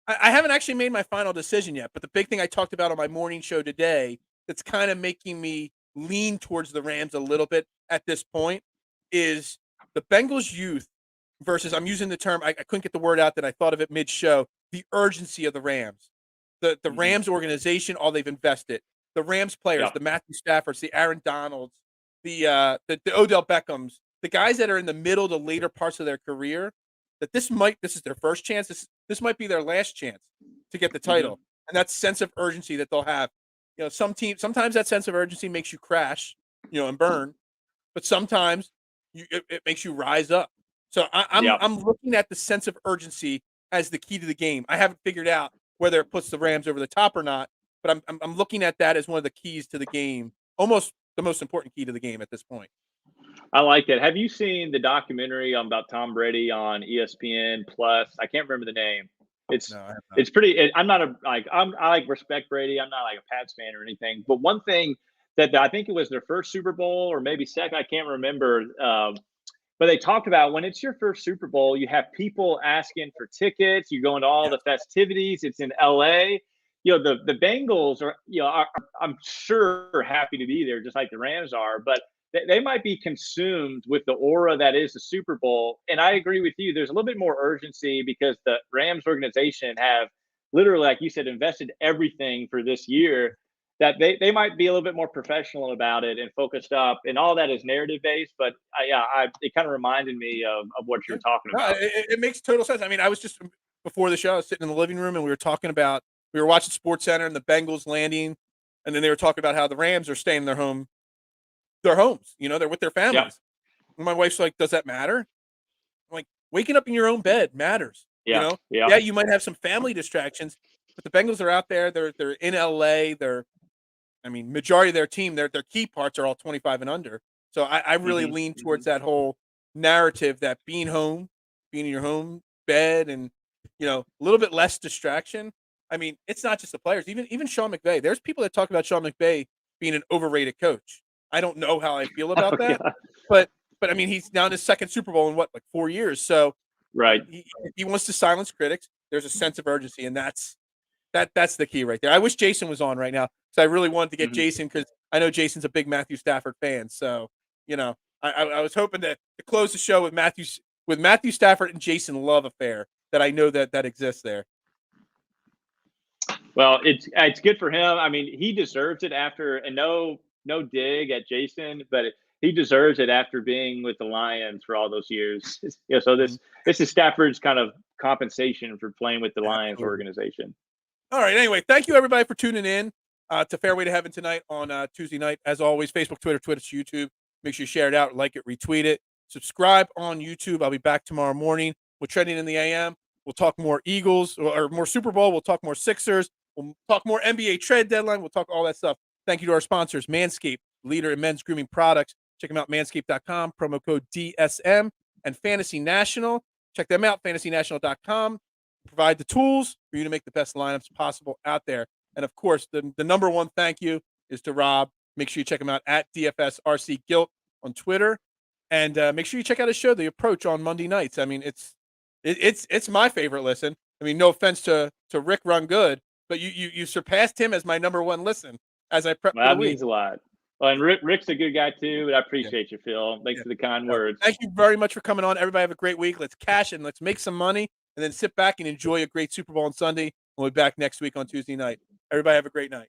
I haven't actually made my final decision yet, but the big thing I talked about on my morning show today that's kind of making me lean towards the Rams a little bit at this point is the Bengals youth versus, I'm using the term, I couldn't get the word out that I thought of it mid-show, the urgency of the Rams. The Rams organization, all they've invested. The Rams players, the Matthew Staffords, the Aaron Donalds, the Odell Beckhams, the guys that are in the middle to later parts of their career, that this is their first chance. This might be their last chance to get the title. And that sense of urgency that they'll have. Sometimes that sense of urgency makes you crash, and burn, but sometimes it makes you rise up. So I'm looking at the sense of urgency as the key to the game. I haven't figured out whether it puts the Rams over the top or not, but I'm looking at that as one of the keys to the game, almost the most important key to the game at this point. I like that. Have you seen the documentary about Tom Brady on ESPN Plus? I can't remember the name. It's pretty. I'm not I respect Brady. I'm not like a Pats fan or anything. But one thing that I think it was their first Super Bowl or maybe second, I can't remember. But they talked about when it's your first Super Bowl, you have people asking for tickets. You're going to all the festivities. It's in LA. The Bengals are I'm sure happy to be there, just like the Rams are. But they might be consumed with the aura that is the Super Bowl. And I agree with you. There's a little bit more urgency because the Rams organization have literally, like you said, invested everything for this year, that they might be a little bit more professional about it and focused up. And all that is narrative based. But it kind of reminded me of what you're talking about. It makes total sense. I mean, I was just before the show, I was sitting in the living room and we were watching Sports Center and the Bengals landing. And then they were talking about how the Rams are staying in their homes, they're with their families. And my wife's like, does that matter? I'm like, waking up in your own bed matters. Yeah, you might have some family distractions, but the Bengals are out there. They're in LA. Majority of their team, their key parts are all 25 and under. So I really lean towards that whole narrative that being in your home bed and, a little bit less distraction. I mean, it's not just the players, even Sean McVay. There's people that talk about Sean McVay being an overrated coach. I don't know how I feel about that, but I mean, he's now in his second Super Bowl in 4 years. So right, he wants to silence critics. There's a sense of urgency, and that's the key right there. I wish Jason was on right now because I really wanted to get Jason because I know Jason's a big Matthew Stafford fan. So I was hoping to close the show with Matthew Stafford and Jason love affair that I know that exists there. Well, it's good for him. I mean, he deserves it after, and no dig at Jason, but he deserves it after being with the Lions for all those years. So this is Stafford's kind of compensation for playing with the Lions organization. All right. Anyway, thank you everybody for tuning in to Fairway to Heaven tonight on Tuesday night. As always, Facebook, Twitter, YouTube. Make sure you share it out, like it, retweet it, subscribe on YouTube. I'll be back tomorrow morning with Trending in the AM. We'll talk more Eagles or more Super Bowl. We'll talk more Sixers. We'll talk more NBA trade deadline. We'll talk all that stuff. Thank you to our sponsors, Manscaped, leader in men's grooming products. Check them out, manscaped.com, promo code DSM, and Fantasy National. Check them out, fantasynational.com. Provide the tools for you to make the best lineups possible out there. And, of course, the number one thank you is to Rob. Make sure you check him out at DFSRC Gilt on Twitter. And make sure you check out his show, The Approach, on Monday nights. I mean, it's my favorite listen. I mean, no offense to Rick Run Good, but you surpassed him as my number one listen as I prep for the That week. means a lot. Well, and Rick's a good guy too, but I appreciate you, Phil. Thanks for the kind words. Thank you very much for coming on. Everybody have a great week. Let's cash and let's make some money and then sit back and enjoy a great Super Bowl on Sunday. We'll be back next week on Tuesday night. Everybody have a great night.